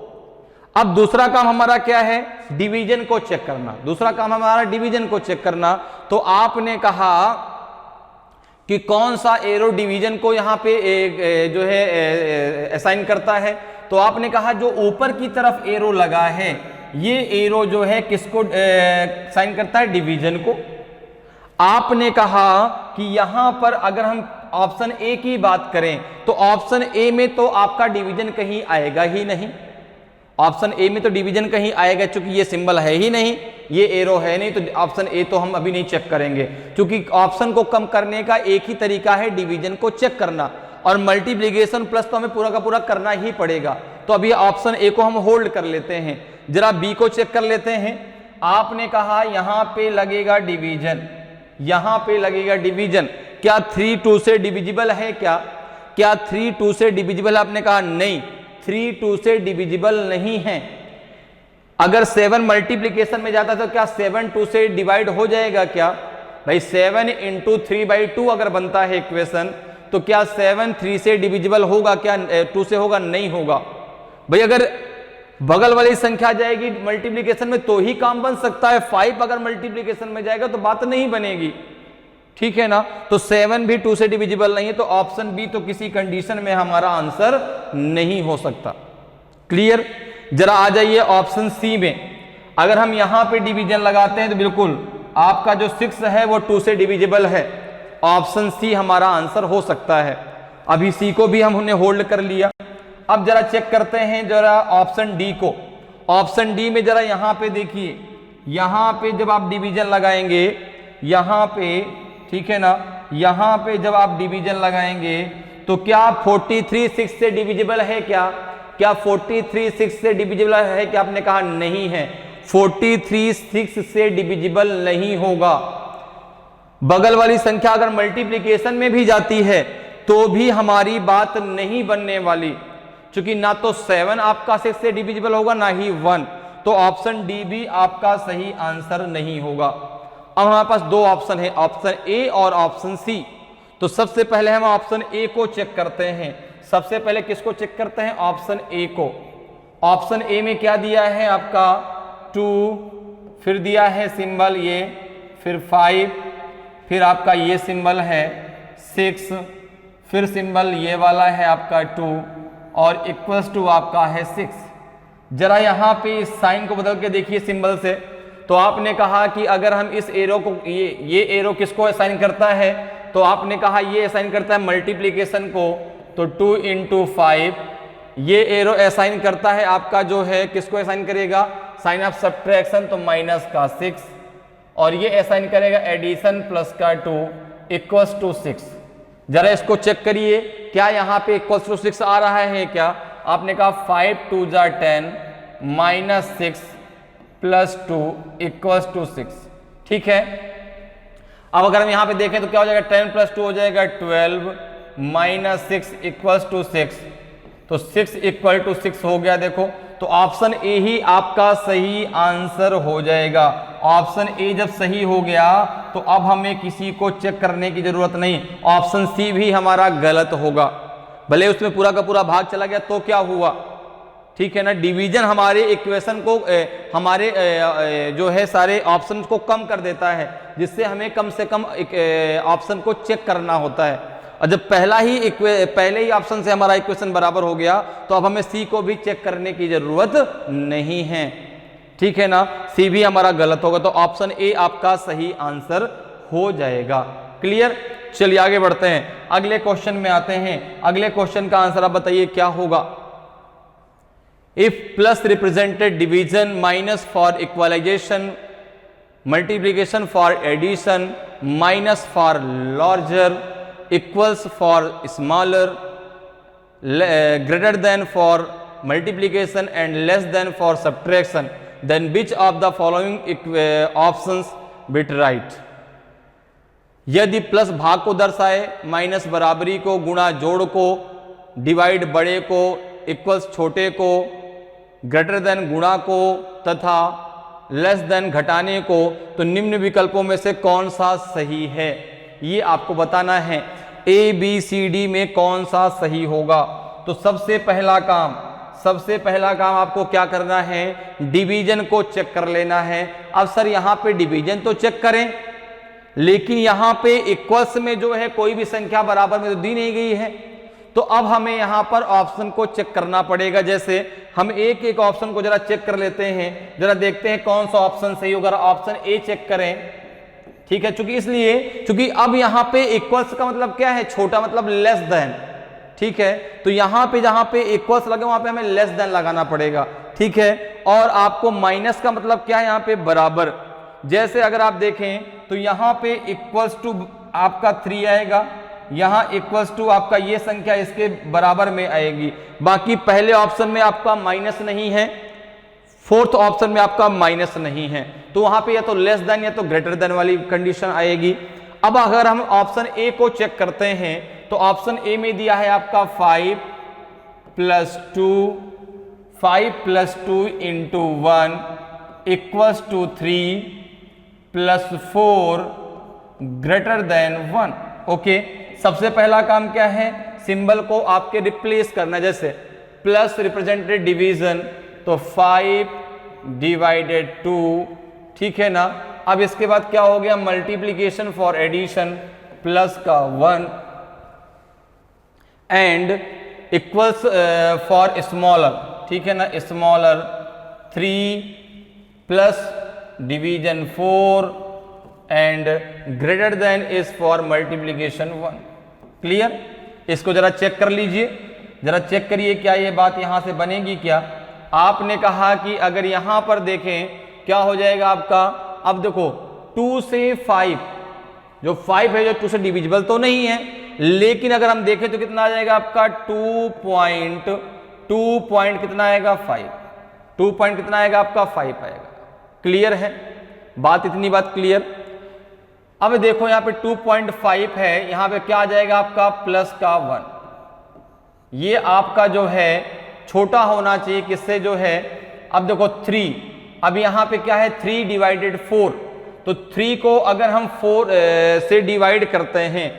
अब दूसरा काम हमारा क्या है, डिवीजन को चेक करना। दूसरा काम हमारा डिवीजन को चेक करना। तो आपने कहा कि कौन सा एरो डिवीजन को यहाँ पे जो है असाइन करता है। तो आपने कहा जो ऊपर की तरफ एरो लगा है ये एरो जो है किसको साइन करता है, डिवीजन को। आपने कहा कि यहां पर अगर हम ऑप्शन ए की बात करें तो ऑप्शन ए में तो आपका डिवीजन कहीं आएगा ही नहीं। ऑप्शन ए में तो डिवीजन कहीं आएगा, क्योंकि ये सिंबल है ही नहीं, ये एरो है नहीं, तो ऑप्शन ए तो हम अभी नहीं चेक करेंगे, क्योंकि ऑप्शन को कम करने का एक ही तरीका है डिवीजन को चेक करना, और मल्टीप्लीकेशन प्लस तो हमें पूरा का पूरा करना ही पड़ेगा। तो अभी ऑप्शन ए को हम होल्ड कर लेते हैं। जरा बी को चेक कर लेते हैं। आपने कहा यहां पे लगेगा डिवीजन, यहां पे लगेगा डिवीजन। क्या 3 2 से डिविजिबल है? क्या 3 2 से डिविजिबल? आपने कहा नहीं, 3 2 से डिविजिबल नहीं है। अगर 7 मल्टीप्लीकेशन में जाता तो क्या 7 2 से डिवाइड हो जाएगा? क्या भाई 7 × 3/2 अगर बनता है इक्वेशन, तो क्या 7 3 से डिविजिबल होगा? क्या 2 से होगा? नहीं होगा भाई। अगर बगल वाली संख्या जाएगी मल्टीप्लीकेशन में तो ही काम बन सकता है। 5 अगर मल्टीप्लीकेशन में जाएगा तो बात नहीं बनेगी। ठीक है ना, तो 7 भी 2 से डिविजिबल नहीं है, तो ऑप्शन बी तो किसी कंडीशन में हमारा आंसर नहीं हो सकता। क्लियर? जरा आ जाइए ऑप्शन सी में। अगर हम यहां पे डिवीजन लगाते हैं तो बिल्कुल आपका जो 6 है वो 2 से डिविजिबल है। ऑप्शन सी हमारा आंसर हो सकता है। अभी सी को भी हमने होल्ड कर लिया। अब जरा चेक करते हैं जरा ऑप्शन डी को। ऑप्शन डी में जरा यहां पे देखिए, यहां पे जब आप डिवीजन लगाएंगे यहां पे, ठीक है ना, यहां पे जब आप डिवीजन लगाएंगे तो क्या 43 6 से डिविजिबल है? क्या 43 6 से डिविजिबल है? क्या आपने कहा नहीं है, 43 6 से डिविजिबल नहीं होगा। बगल वाली संख्या अगर मल्टीप्लिकेशन में भी जाती है तो भी हमारी बात नहीं बनने वाली, क्योंकि ना तो 7 आपका 6 से डिविजिबल होगा ना ही 1, तो ऑप्शन डी भी आपका सही आंसर नहीं होगा। अब हमारे पास दो ऑप्शन है, ऑप्शन ए और ऑप्शन सी। तो सबसे पहले हम ऑप्शन ए को चेक करते हैं। सबसे पहले किसको चेक करते हैं? ऑप्शन ए को। ऑप्शन ए में क्या दिया है आपका? 2, फिर दिया है सिंबल ये, फिर 5, फिर आपका ये सिंबल है 6, फिर सिंबल ये वाला है आपका 2 और इक्वल्स टू आपका है 6। जरा यहाँ पे इस साइन को बदल के देखिए सिंबल से। तो आपने कहा कि अगर हम इस एरो को, ये एरो किसको असाइन करता है? तो आपने कहा ये असाइन करता है मल्टीप्लिकेशन को, तो 2 × 5। ये एरो असाइन करता है आपका जो है किसको असाइन करेगा? साइन ऑफ सब्ट्रैक्शन, तो माइनस का 6, और ये असाइन करेगा एडिशन प्लस का 2 इक्वल्स टू 6। जरा इसको चेक करिए, क्या यहाँ पे इक्वल्स टू 6 आ रहा है क्या? आपने कहा 5 2 × 10 माइनस 6 प्लस 2 इक्वल्स टू 6, ठीक है। अब अगर हम यहाँ पे देखें तो क्या हो जाएगा? 10 + 2 हो जाएगा 12 माइनस 6 इक्वल्स टू 6, तो 6 = 6 हो गया। देखो, तो ऑप्शन ए ही आपका सही आंसर हो जाएगा। ऑप्शन ए जब सही हो गया तो अब हमें किसी को चेक करने की जरूरत नहीं। ऑप्शन सी भी हमारा गलत होगा, भले उसमें पूरा का पूरा भाग चला गया तो क्या हुआ, ठीक है ना। डिवीजन हमारे इक्वेशन को हमारे जो है सारे ऑप्शन को कम कर देता है, जिससे हमें कम से कम ऑप्शन को चेक करना होता है। और जब पहले ही ऑप्शन से हमारा इक्वेशन बराबर हो गया तो अब हमें सी को भी चेक करने की जरूरत नहीं है, ठीक है ना। सी भी हमारा गलत होगा, तो ऑप्शन ए आपका सही आंसर हो जाएगा। क्लियर? चलिए आगे बढ़ते हैं, अगले क्वेश्चन में आते हैं। अगले क्वेश्चन का आंसर आप बताइए क्या होगा। If plus represented division, minus for equalization, multiplication for addition, minus for larger, equals for smaller, greater than for multiplication and less than for subtraction, then which of the following options bit right? यदि plus भाग को दर्शाए, minus बराबरी को, गुणा जोड़ को, divide बड़े को, इक्वल्स छोटे को, ग्रेटर देन गुणा को तथा लेस देन घटाने को, तो निम्न विकल्पों में से कौन सा सही है ये आपको बताना है। ए बी सी डी में कौन सा सही होगा? तो सबसे पहला काम आपको क्या करना है? डिवीजन को चेक कर लेना है। अब सर यहां पे डिवीजन तो चेक करें, लेकिन यहां पे इक्वल्स में जो है कोई भी संख्या बराबर में तो दी नहीं गई है, तो अब हमें यहां पर ऑप्शन को चेक करना पड़ेगा। जैसे हम एक एक ऑप्शन को जरा चेक कर लेते हैं, जरा देखते हैं कौन सा ऑप्शन सही होगा। ऑप्शन ए चेक करें, ठीक है, क्योंकि अब यहां पे इक्वल्स का मतलब क्या है? छोटा, मतलब लेस देन, ठीक है। तो यहां पे जहां पे इक्वल्स लगे वहां पे हमें लेस देन लगाना पड़ेगा, ठीक है। और आपको माइनस का मतलब क्या है? यहां पे बराबर। जैसे अगर आप देखें तो यहां पे इक्वल्स टू आपका 3 आएगा, यहां इक्वल्स टू आपका ये संख्या इसके बराबर में आएगी। बाकी पहले ऑप्शन में आपका माइनस नहीं है, फोर्थ ऑप्शन में आपका माइनस नहीं है, तो वहां पे या तो लेस देन या तो ग्रेटर देन वाली कंडीशन आएगी। अब अगर हम ऑप्शन ए को चेक करते हैं तो ऑप्शन ए में दिया है आपका 5 + 2 × 1 equals to 3 + 4 greater than 1। Okay, सबसे पहला काम क्या है? सिंबल को आपके रिप्लेस करना। जैसे प्लस रिप्रेजेंटेड डिवीजन, तो 5 / 2, ठीक है ना। अब इसके बाद क्या हो गया? मल्टीप्लीकेशन फॉर एडिशन, प्लस का 1 एंड इक्वल्स फॉर स्मॉलर, ठीक है ना, smaller 3 plus division 4 and greater than is for multiplication 1। Clear? इसको जरा चेक कर लीजिए, जरा चेक करिए क्या ये बात यहां से बनेगी क्या। आपने कहा कि अगर यहां पर देखें क्या हो जाएगा आपका, अब देखो 2 से 5, जो 5 है जो 2 से डिविजिबल तो नहीं है, लेकिन अगर हम देखें तो कितना आ जाएगा आपका 2 पॉइंट कितना आएगा 5, 2 पॉइंट कितना आएगा आपका 5 आएगा। क्लियर है बात? इतनी बात क्लियर। अब देखो यहां पे 2.5 है, यहां पे क्या आ जाएगा आपका प्लस का 1। ये आपका जो है छोटा होना चाहिए किससे जो है, अब देखो 3, अब यहां पे क्या है 3 डिवाइडेड 4, तो 3 को अगर हम 4 से डिवाइड करते हैं,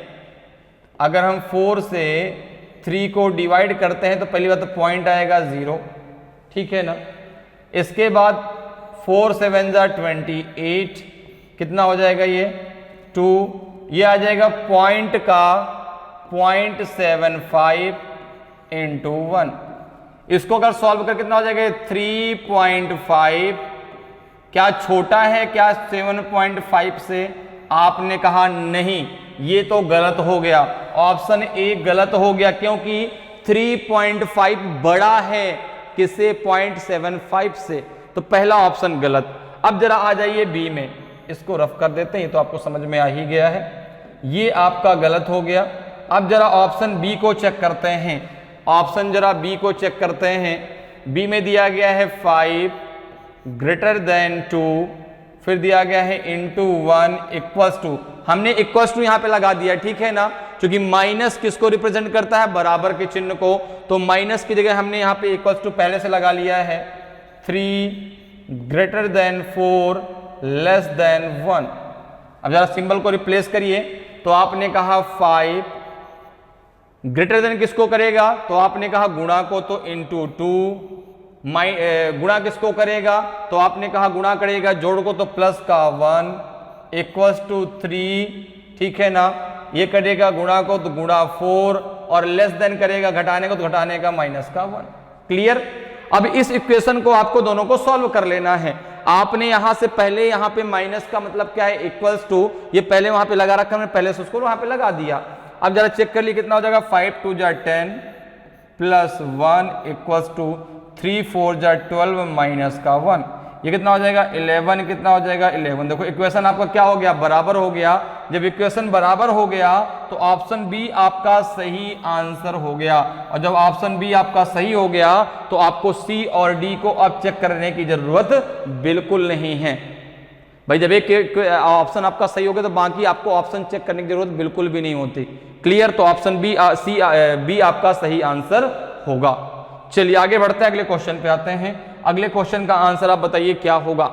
अगर हम 4 से 3 को डिवाइड करते हैं तो पहली बात तो पॉइंट आएगा 0, ठीक है ना। इसके बाद 4 7 28, कितना हो जाएगा ये 2, ये आ जाएगा पॉइंट का 0.75 इंटू 1। इसको अगर सॉल्व कर कितना हो जाएगा 3.5, क्या छोटा है क्या 7.5 से? आपने कहा नहीं, ये तो गलत हो गया, ऑप्शन ए गलत हो गया, क्योंकि 3.5 बड़ा है किससे 0.75 से, तो पहला ऑप्शन गलत। अब जरा आ जाइए बी में, इसको रफ कर देते हैं, तो आपको समझ में आ ही गया है, ये आपका गलत हो गया। अब जरा ऑप्शन बी को चेक करते हैं, ऑप्शन जरा बी को चेक करते हैं। बी में दिया गया है 5 ग्रेटर देन 2, फिर दिया गया है इंटू 1 इक्वल्स टू, हमने इक्वल्स टू यहां पे लगा दिया, ठीक है ना, क्योंकि माइनस किसको रिप्रेजेंट करता है, बराबर के चिन्ह को, तो माइनस की जगह हमने यहां पे इक्वल्स टू पहले से लगा लिया है। 3 ग्रेटर देन 4 लेस देन 1। अब जरा सिंबल को रिप्लेस करिए, तो आपने कहा 5 ग्रेटर देन किसको करेगा, तो आपने कहा गुणा को, तो इंटू 2, गुणा किसको करेगा, तो आपने कहा गुणा करेगा जोड़ को, तो प्लस का 1 इक्वल्स टू 3, ठीक है ना, ये करेगा गुणा को तो गुणा 4, और लेस देन करेगा घटाने को तो घटाने का माइनस का 1। क्लियर? अब इस इक्वेशन को आपको दोनों को सॉल्व कर लेना है। आपने यहां से पहले यहां पे माइनस का मतलब क्या है इक्वल्स टू, ये पहले वहां पे लगा रखा हमने, पहले से उसको वहां पे लगा दिया। अब जरा चेक कर लिए कितना हो जाएगा, 5 2 जा 10 प्लस 1 इक्वल्स टू 3 4 जा 12 माइनस का 1, ये कितना हो जाएगा 11, कितना हो जाएगा 11। देखो इक्वेशन आपका क्या हो गया, बराबर हो गया। जब इक्वेशन बराबर हो गया तो ऑप्शन बी आपका सही आंसर हो गया, और जब ऑप्शन बी आपका सही हो गया तो आपको सी और डी को अब चेक करने की जरूरत बिल्कुल नहीं है भाई। जब एक ऑप्शन आपका सही हो गया तो बाकी आपको ऑप्शन चेक करने की जरूरत बिल्कुल भी नहीं होती। क्लियर? तो ऑप्शन बी बी आपका सही आंसर होगा। चलिए आगे बढ़ते हैं, अगले क्वेश्चन पे आते हैं। अगले क्वेश्चन का आंसर आप बताइए क्या होगा।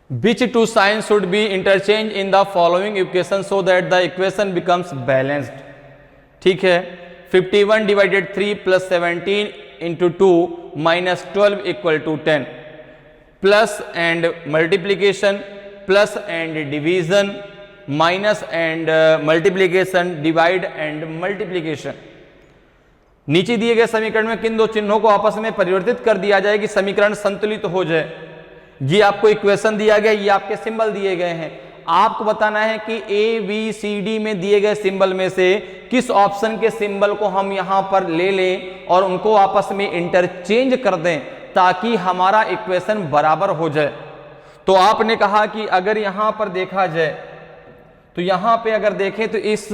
Which two signs should be interchanged in the following equation so that the equation becomes balanced? ठीक है, 51 divided 3 plus 17 into 2 minus 12 equal to 10, plus and multiplication, plus and division, minus and multiplication, divide and multiplication. नीचे दिए गए समीकरण में किन दो चिन्हों को आपस में परिवर्तित कर दिया जाए कि समीकरण संतुलित हो जाए। ये आपको इक्वेशन दिया गया, ये आपके सिंबल दिए गए हैं, आपको बताना है कि ए बी सी डी में दिए गए सिंबल में से किस ऑप्शन के सिंबल को हम यहां पर ले लें और उनको आपस में इंटरचेंज कर दें ताकि हमारा इक्वेशन बराबर हो जाए। तो आपने कहा कि अगर यहां पर देखा जाए तो यहां पे अगर देखें तो इस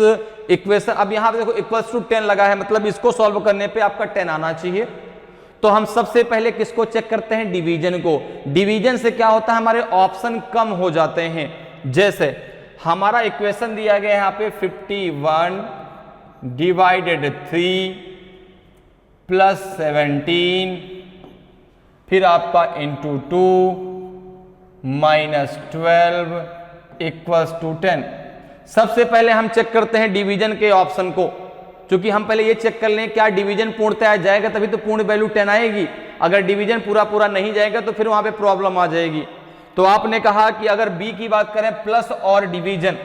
इक्वेशन, अब यहां पे देखो इक्वल्स टू 10 लगा है, मतलब इसको सॉल्व करने पे आपका 10 आना चाहिए। तो हम सबसे पहले किसको चेक करते हैं, डिवीजन को। डिवीजन से क्या होता है, हमारे ऑप्शन कम हो जाते हैं। जैसे हमारा इक्वेशन दिया गया है यहां पे 51 डिवाइडेड 3 प्लस 17, फिर आपका इंटू 2 माइनस 12 इक्वल्स टू 10। सबसे पहले हम चेक करते हैं डिवीजन के ऑप्शन को, क्योंकि हम पहले ये चेक कर लें क्या डिवीजन पूर्णतः जाएगा तभी तो पूर्ण वैल्यू 10 आएगी। अगर डिवीजन पूरा नहीं जाएगा तो फिर वहां पे प्रॉब्लम आ जाएगी। तो आपने कहा कि अगर बी की बात करें प्लस और डिवीजन,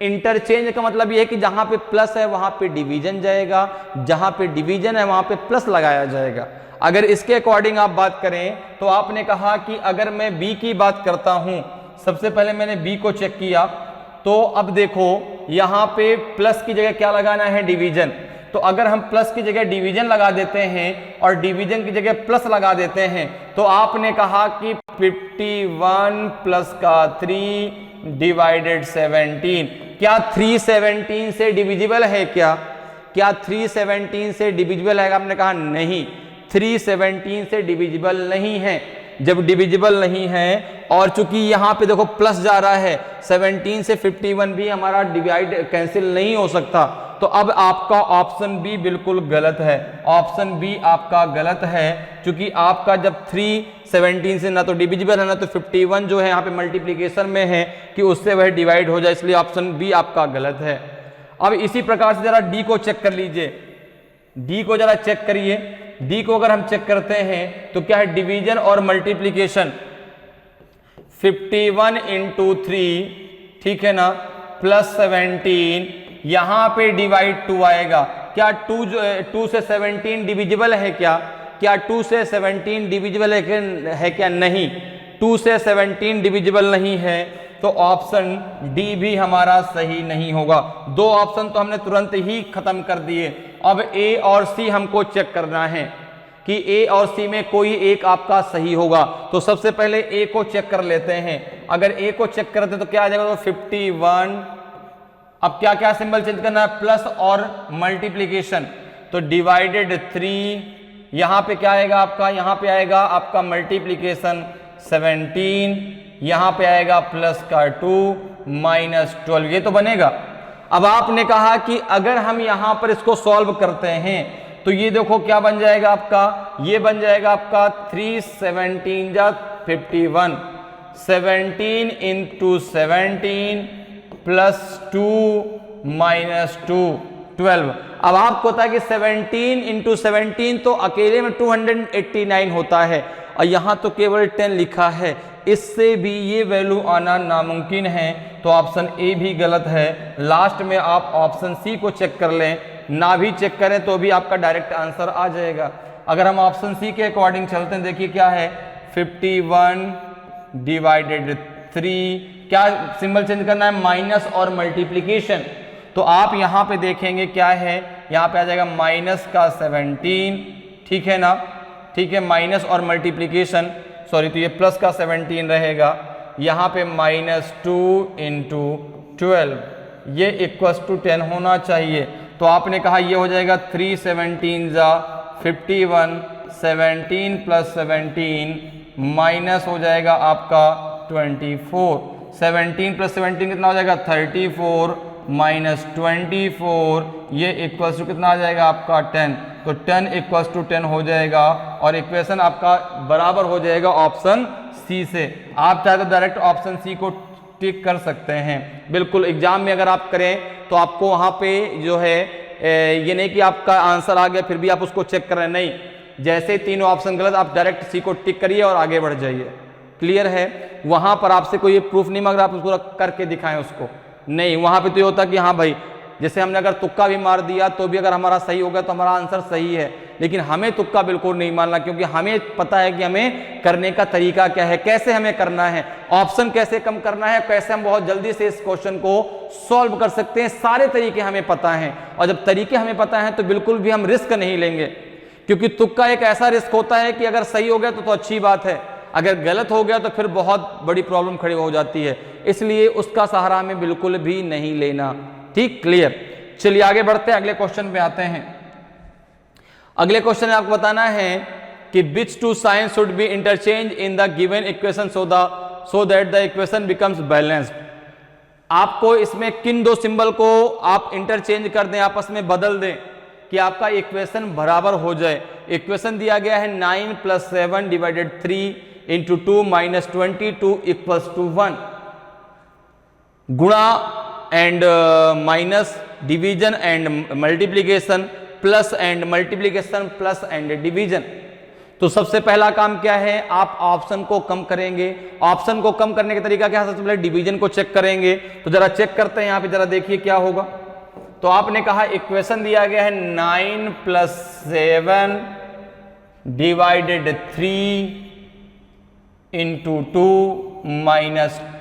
इंटरचेंज का मतलब यह है कि जहां पे प्लस है वहां पे डिवीजन जाएगा, जहां पे डिवीजन है वहां पे प्लस लगाया जाएगा। अगर इसके अकॉर्डिंग आप बात करें तो आपने कहा कि अगर मैं b की बात करता हूं, सबसे पहले मैंने b को चेक किया, तो अब देखो यहां पे प्लस की जगह क्या लगाना है, डिवीजन। तो अगर हम प्लस की जगह डिवीजन लगा देते हैं और डिवीजन की जगह प्लस लगा देते हैं, तो आपने कहा कि 51 प्लस का 3 डिवाइडेड 17, क्या 317 से डिविजिबल है? क्या 317 से डिविजिबल है? आपने कहा नहीं, 317 से डिविजिबल नहीं है। जब डिविजिबल नहीं है और चूंकि यहां पे देखो प्लस जा रहा है, 17 से 51 भी हमारा डिवाइड कैंसिल नहीं हो सकता, तो अब आपका ऑप्शन बी बिल्कुल गलत है। ऑप्शन बी आपका गलत है, क्योंकि आपका जब 317 से ना तो डिविजिबल है ना तो 51 जो है यहाँ पे मल्टीप्लीकेशन में है कि उससे वह डिवाइड हो जाए, इसलिए ऑप्शन बी आपका गलत है। अब इसी प्रकार से जरा डी को चेक कर लीजिए, डी को जरा चेक करिए। डी को अगर हम चेक करते हैं तो क्या है, डिवीजन और मल्टीप्लीकेशन, 51 इंटू 3, ठीक है ना, प्लस 17, यहां पे डिवाइड 2 आएगा। क्या 2 से 17 डिविजिबल है? क्या 2 से 17 डिविजिबल है क्या? नहीं, 2 से 17 डिविजिबल नहीं है, तो ऑप्शन डी भी हमारा सही नहीं होगा। दो ऑप्शन तो हमने तुरंत ही खत्म कर दिए। अब ए और सी हमको चेक करना है कि ए और सी में कोई एक आपका सही होगा। तो सबसे पहले ए को चेक कर लेते हैं। अगर ए को चेक करते हैं तो क्या आ जाएगा, तो 51। अब क्या क्या सिंबल चेंज करना है, प्लस और मल्टीप्लीकेशन, तो डिवाइडेड 3, यहां पे क्या आएगा आपका, यहां पे आएगा आपका मल्टीप्लीकेशन 17, यहां पे आएगा प्लस का 2 माइनस 12, ये तो बनेगा। अब आपने कहा कि अगर हम यहां पर इसको सॉल्व करते हैं तो ये देखो क्या बन जाएगा आपका, ये बन जाएगा आपका 317 जा 51, 17 इंटू 17 प्लस 2 माइनस 2 12। अब आपको पता है कि 17 इंटू 17 तो अकेले में 289 होता है, और यहां तो केवल 10 लिखा है, इससे भी ये वैल्यू आना नामुमकिन है, तो ऑप्शन ए भी गलत है। लास्ट में आप ऑप्शन सी को चेक कर लें, ना भी चेक करें तो भी आपका डायरेक्ट आंसर आ जाएगा। अगर हम ऑप्शन सी के अकॉर्डिंग चलते हैं, देखिए क्या है, 51 डिवाइडेड 3, क्या सिंबल चेंज करना है, माइनस और मल्टीप्लीकेशन, तो आप यहां पे देखेंगे क्या है, यहां पे आ जाएगा माइनस का 17, ठीक है ना, ठीक है, माइनस और मल्टीप्लीकेशन, सॉरी, तो ये प्लस का 17 रहेगा, यहां पे -2 इंटू 12, ये इक्वल्स टू 10 होना चाहिए। तो आपने कहा ये हो जाएगा 317 जा 51, 17 प्लस 17 माइनस हो जाएगा आपका 24, 17 प्लस 17 कितना हो जाएगा 34 माइनस 24, ये इक्वल्स टू कितना आ जाएगा आपका 10, तो 10 इक्वल्स टू 10 हो जाएगा, और इक्वेशन आपका बराबर हो जाएगा ऑप्शन सी से। आप चाहे तो डायरेक्ट ऑप्शन सी को टिक कर सकते हैं। बिल्कुल एग्जाम में अगर आप करें तो आपको वहां पे जो है ये नहीं कि आपका आंसर आ गया फिर भी आप उसको चेक कर रहे हैं, नहीं, जैसे तीनों ऑप्शन गलत आप डायरेक्ट सी को टिक करिए और आगे बढ़ जाइए। क्लियर है? वहां पर आपसे कोई प्रूफ नहीं मांग रहा, आप उसको करके दिखाएं उसको, नहीं, वहां पे तो ये होता कि हाँ भाई, जैसे हमने अगर तुक्का भी मार दिया तो भी अगर हमारा सही हो गया तो हमारा आंसर सही है, लेकिन हमें तुक्का बिल्कुल नहीं मानना, क्योंकि हमें पता है कि हमें करने का तरीका क्या है, कैसे हमें करना है, ऑप्शन कैसे कम करना है, कैसे हम बहुत जल्दी से इस क्वेश्चन को सॉल्व कर सकते हैं, सारे तरीके हमें पता हैं। और जब तरीके हमें पता है तो बिल्कुल भी हम रिस्क नहीं लेंगे, क्योंकि तुक्का एक ऐसा रिस्क होता है कि अगर सही हो गया तो अच्छी बात है, अगर गलत हो गया तो फिर बहुत बड़ी प्रॉब्लम खड़ी हो जाती है, इसलिए उसका सहारा हमें बिल्कुल भी नहीं लेना। ठीक, क्लियर? चलिए आगे बढ़ते हैं, अगले क्वेश्चन पे आते हैं। अगले क्वेश्चन में आपको बताना है कि which two signs should be interchanged in the given equation so that the equation becomes balanced। आपको इसमें किन दो सिंबल को आप इंटरचेंज कर दें, आपस में बदल दें कि आपका इक्वेशन बराबर हो जाए। इक्वेशन दिया गया है 9 + 7 divided 3 into 2 minus 22 equals to 1। गुणा and minus, division and multiplication, plus and multiplication, plus and division. तो सबसे पहला काम क्या है, आप ऑप्शन को कम करेंगे। ऑप्शन को कम करने का तरीका क्या है, सबसे पहले डिवीजन को चेक करेंगे। तो जरा चेक करते हैं, यहां पे जरा देखिए क्या होगा। तो आपने कहा इक्वेशन दिया गया है 9 + 7 डिवाइडेड 3 × 2 -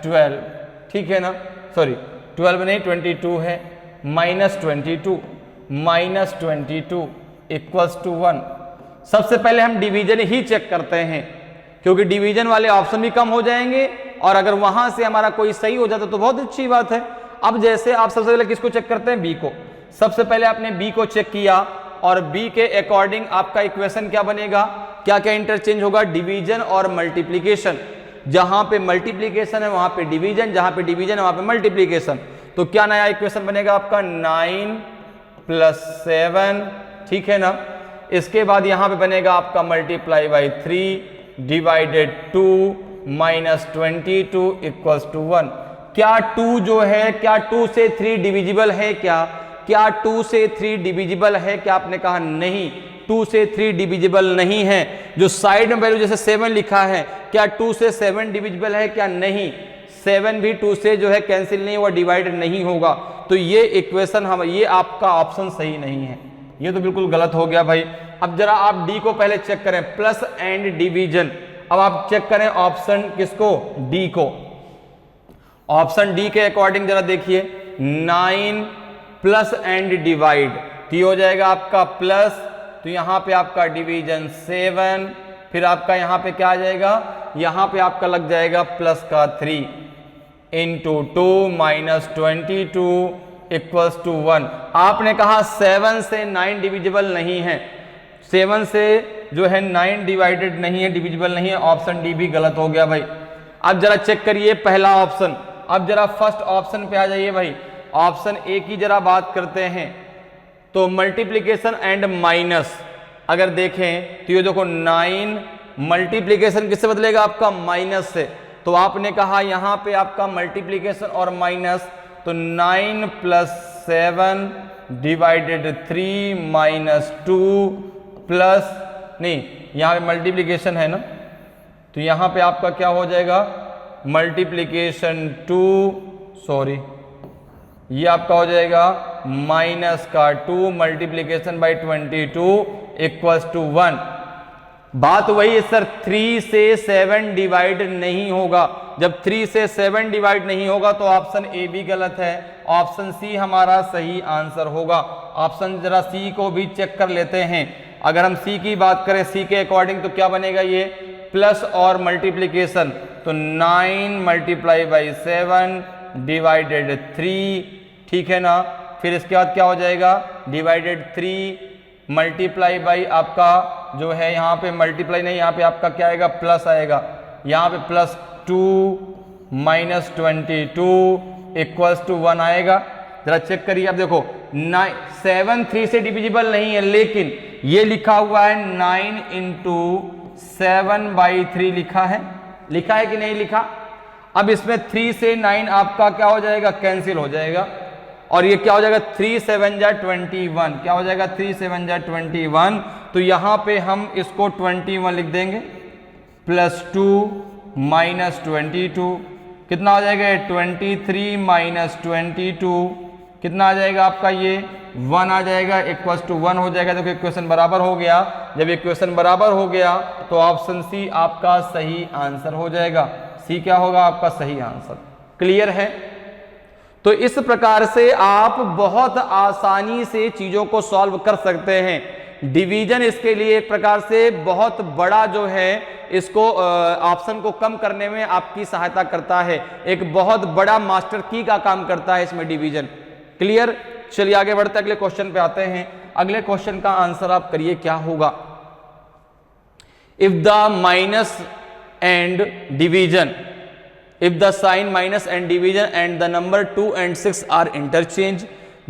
12, ठीक है ना, सॉरी 12 नहीं 22 है, -22 = 1। सबसे पहले हम डिवीजन ही चेक करते हैं, क्योंकि डिवीजन वाले ऑप्शन भी कम हो जाएंगे और अगर वहां से हमारा कोई सही हो जाता तो बहुत अच्छी बात है। अब जैसे आप सबसे पहले किसको चेक करते हैं, बी को। सबसे पहले आपने बी को चेक किया और बी के अकॉर्डिंग आपका इक्वेशन क्या बनेगा, क्या क्या इंटरचेंज होगा, डिवीजन और मल्टीप्लीकेशन। जहां पे मल्टीप्लीकेशन है वहां पे डिवीजन, जहां पे डिवीजन है वहां पे मल्टीप्लीकेशन। तो क्या नया इक्वेशन बनेगा आपका 9 + 7, ठीक है ना। इसके बाद यहां पे बनेगा आपका मल्टीप्लाई बाई 3 डिवाइडेड 2 - 22 = 1। क्या 2 जो है, क्या 2 से 3 डिविजिबल है, क्या 2 से 3 डिविजिबल है, क्या आपने कहा नहीं, 2 से 3 डिविजिबल नहीं है। जो साइड में वैल्यू जैसे 7 लिखा है, क्या 2 से 7 डिविजिबल है, क्या नहीं, 7 भी 2 से जो है कैंसिल नहीं हुआ, डिवाइड नहीं होगा। तो ये इक्वेशन हम, ये आपका ऑप्शन सही नहीं है, ये तो बिल्कुल गलत हो गया भाई। अब जरा आप डी को पहले चेक करें, प्लस एंड डिवीजन। अब आप चेक करें ऑप्शन किसको, डी को। ऑप्शन डी के अकॉर्डिंग जरा देखिए 9 प्लस एंड डिवाइड, तो ये हो जाएगा आपका प्लस, तो यहां पे आपका डिवीजन 7, फिर आपका यहां पे क्या आ जाएगा, यहां पे आपका लग जाएगा प्लस का 3 × 2 - 22 = 1। आपने कहा 7 से 9 डिविजिबल नहीं है, 7 से जो है 9 डिवाइडेड नहीं है, डिविजिबल नहीं है। ऑप्शन डी भी गलत हो गया भाई। अब जरा चेक करिए पहला ऑप्शन। अब जरा फर्स्ट ऑप्शन पे आ जाइए भाई, ऑप्शन ए की जरा बात करते हैं। तो मल्टीप्लीकेशन एंड माइनस अगर देखें तो ये देखो 9 मल्टीप्लीकेशन किससे बदलेगा आपका, माइनस से। तो आपने कहा यहां पे आपका मल्टीप्लीकेशन और माइनस, तो 9 + 7 डिवाइडेड 3 - 2 प्लस, नहीं यहां पे मल्टीप्लीकेशन है ना, तो यहां पे आपका क्या हो जाएगा, मल्टीप्लीकेशन 2, सॉरी ये आपका हो जाएगा माइनस का 2 मल्टीप्लीकेशन बाई 22 = 1। बात वही है सर, 3 से 7 डिवाइड नहीं होगा। जब 3 से 7 डिवाइड नहीं होगा तो ऑप्शन ए भी गलत है, ऑप्शन सी हमारा सही आंसर होगा। ऑप्शन जरा सी को भी चेक कर लेते हैं। अगर हम सी की बात करें, सी के अकॉर्डिंग तो क्या बनेगा, ये प्लस और मल्टीप्लीकेशन, तो 9 × 7 डिवाइडेड 3, ठीक है ना। फिर इसके बाद क्या हो जाएगा, डिवाइडेड 3 मल्टीप्लाई बाई आपका जो है यहाँ पे मल्टीप्लाई नहीं, यहाँ पे आपका क्या आएगा, प्लस आएगा। यहाँ पे +2 - 22 = 1 आएगा। जरा चेक करिए, आप देखो 7 3 से डिविजिबल नहीं है, लेकिन ये लिखा हुआ है 9 × 7/3 लिखा है कि नहीं लिखा। अब इसमें 3 से 9 आपका क्या हो जाएगा, कैंसिल हो जाएगा, और ये क्या हो जाएगा 3 × 7 = 21, क्या हो जाएगा 3 × 7 = 21। तो यहां पे हम इसको 21 लिख देंगे, +2 - 22 कितना हो जाएगा, 23 - 22 कितना आ जाएगा आपका, ये 1 आ जाएगा, = 1 हो जाएगा। देखो इक्वेशन बराबर हो गया। जब इक्वेशन बराबर हो गया तो ऑप्शन सी आपका सही आंसर हो जाएगा। सी क्या होगा आपका सही आंसर। क्लियर है। तो इस प्रकार से आप बहुत आसानी से चीजों को सॉल्व कर सकते हैं। डिवीजन इसके लिए एक प्रकार से बहुत बड़ा जो है इसको ऑप्शन को कम करने में आपकी सहायता करता है, एक बहुत बड़ा मास्टर की का काम करता है इसमें डिवीजन। क्लियर। चलिए आगे बढ़ते अगले क्वेश्चन पे आते हैं। अगले क्वेश्चन का आंसर आप करिए क्या होगा। If the minus and division, if the sign minus and division and the number 2 and 6 are interchange,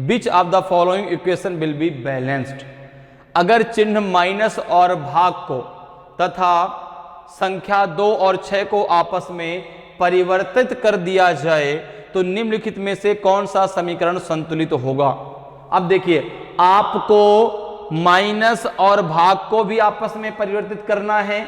which of the following equation will be balanced? अगर चिन्ह माइनस और भाग को तथा संख्या 2 और 6 को आपस में परिवर्तित कर दिया जाए तो निम्नलिखित में से कौन सा समीकरण संतुलित होगा। अब देखिए, आपको माइनस और भाग को भी आपस में परिवर्तित करना है,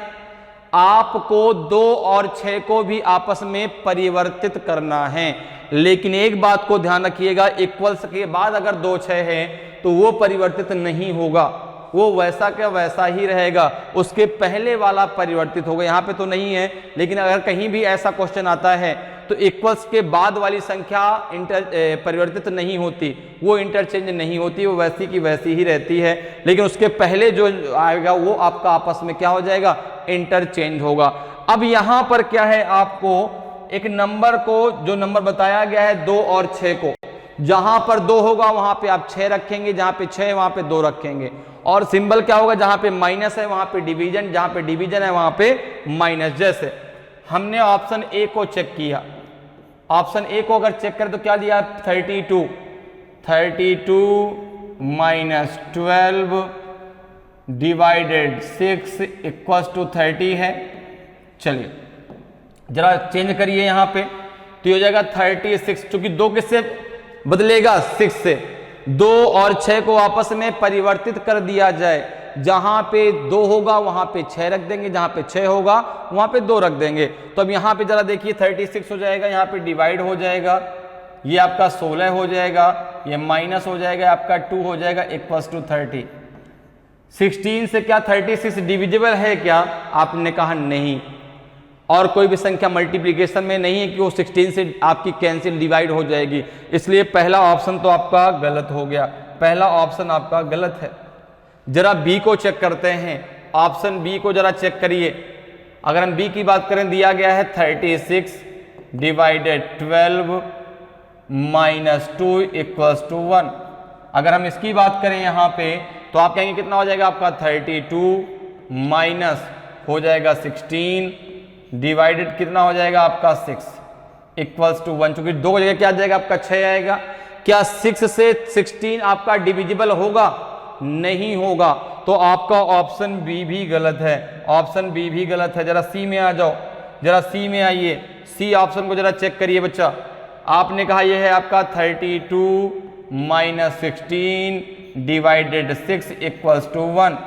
आपको 2 और 6 को भी आपस में परिवर्तित करना है। लेकिन एक बात को ध्यान रखिएगा, इक्वल्स के बाद अगर 2 6 है तो वो परिवर्तित नहीं होगा, वो वैसा का वैसा ही रहेगा, उसके पहले वाला परिवर्तित होगा। यहाँ पे तो नहीं है, लेकिन अगर कहीं भी ऐसा क्वेश्चन आता है तो इक्वल्स के बाद वाली संख्या परिवर्तित नहीं होती, वो इंटरचेंज नहीं होती, वो वैसी की वैसी ही रहती है। लेकिन उसके पहले जो आएगा वो आपका आपस में क्या हो जाएगा, इंटरचेंज होगा। अब यहाँ पर क्या है, आपको एक नंबर को, जो नंबर बताया गया है 2 और 6 को, जहां पर 2 होगा वहां पे आप 6 रखेंगे, जहां पे 6 है वहां पे 2 रखेंगे। और सिंबल क्या होगा, जहां पे माइनस है वहां पे डिवीजन, जहां पे डिवीजन है वहां पे माइनस। जैसे हमने ऑप्शन ए को चेक किया, ऑप्शन ए को अगर चेक करें तो क्या दिया, 32 माइनस 12 डिवाइडेड 6 इक्वल्स टू 30 है। चलिए जरा चेंज करिए यहाँ पे, तो हो जाएगा 36, चूंकि 2 किससे बदलेगा, 6 से। 2 और 6 को आपस में परिवर्तित कर दिया जाए, जहां पे 2 होगा वहां पे 6 रख देंगे, जहां पे 6 होगा वहां पे 2 रख देंगे। तो अब यहां पे जरा देखिए 36 हो जाएगा, यहां पे डिवाइड हो जाएगा, ये आपका 16 हो जाएगा, ये माइनस हो जाएगा, आपका 2 हो जाएगा इक्वल्स टू 30। 16 से क्या 36 डिविजिबल है क्या, आपने कहा नहीं। और कोई भी संख्या मल्टीप्लिकेशन में नहीं है कि वो 16 से आपकी कैंसिल डिवाइड हो जाएगी, इसलिए पहला ऑप्शन तो आपका गलत हो गया, पहला ऑप्शन आपका गलत है। जरा बी को चेक करते हैं, ऑप्शन बी को जरा चेक करिए। अगर हम बी की बात करें, दिया गया है 36 डिवाइडेड 12 माइनस 2 इक्वल्स टू 1। अगर हम इसकी बात करें यहाँ पे, तो आप कहेंगे कितना हो जाएगा आपका 32 माइनस हो जाएगा 16 डिवाइडेड कितना हो जाएगा आपका 6 इक्वल्स टू 1। चूंकि 2 जगह क्या आ जाएगा आपका 6 आएगा। क्या 6 से 16 आपका डिविजिबल होगा, नहीं होगा, तो आपका ऑप्शन बी भी गलत है, ऑप्शन बी भी गलत है। जरा सी में आ जाओ, जरा सी में आइए, सी ऑप्शन को जरा चेक करिए बच्चा। आपने कहा यह है आपका 32 माइनस 16 डिवाइडेड 6 इक्वल्स टू 1।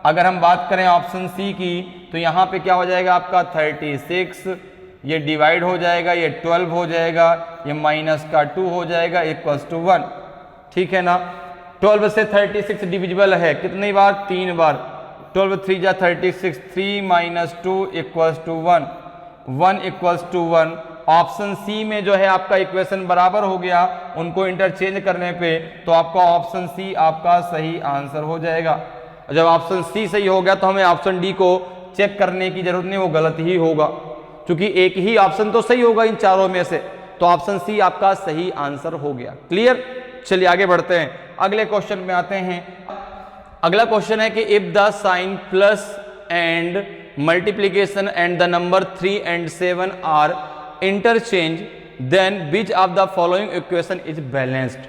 अगर हम बात करें ऑप्शन सी की, तो यहाँ पे क्या हो जाएगा आपका 36, ये डिवाइड हो जाएगा, ये 12 हो जाएगा, ये माइनस का 2 हो जाएगा इक्वल्स टू 1। ठीक है ना। 12 से 36 डिविजिबल है कितनी बार, 3 बार। 12 3 जा 36, 3 minus 2 equals to 1, 1 equals to 1। Option C में जो है आपका इक्वेशन बराबर हो गया, उनको इंटरचेंज करने पे, तो आपका ऑप्शन सी आपका सही आंसर हो जाएगा। जब ऑप्शन सी सही हो गया तो हमें ऑप्शन डी को चेक करने की जरूरत नहीं, वो गलत ही होगा, क्योंकि एक ही ऑप्शन तो सही होगा इन चारों में से, तो ऑप्शन सी आपका सही आंसर हो गया। क्लियर। चलिए आगे बढ़ते हैं, अगले क्वेश्चन में आते हैं। अगला क्वेश्चन है कि if the sign plus and multiplication and the number 3 and 7 are interchange, then which of the following equation is balanced.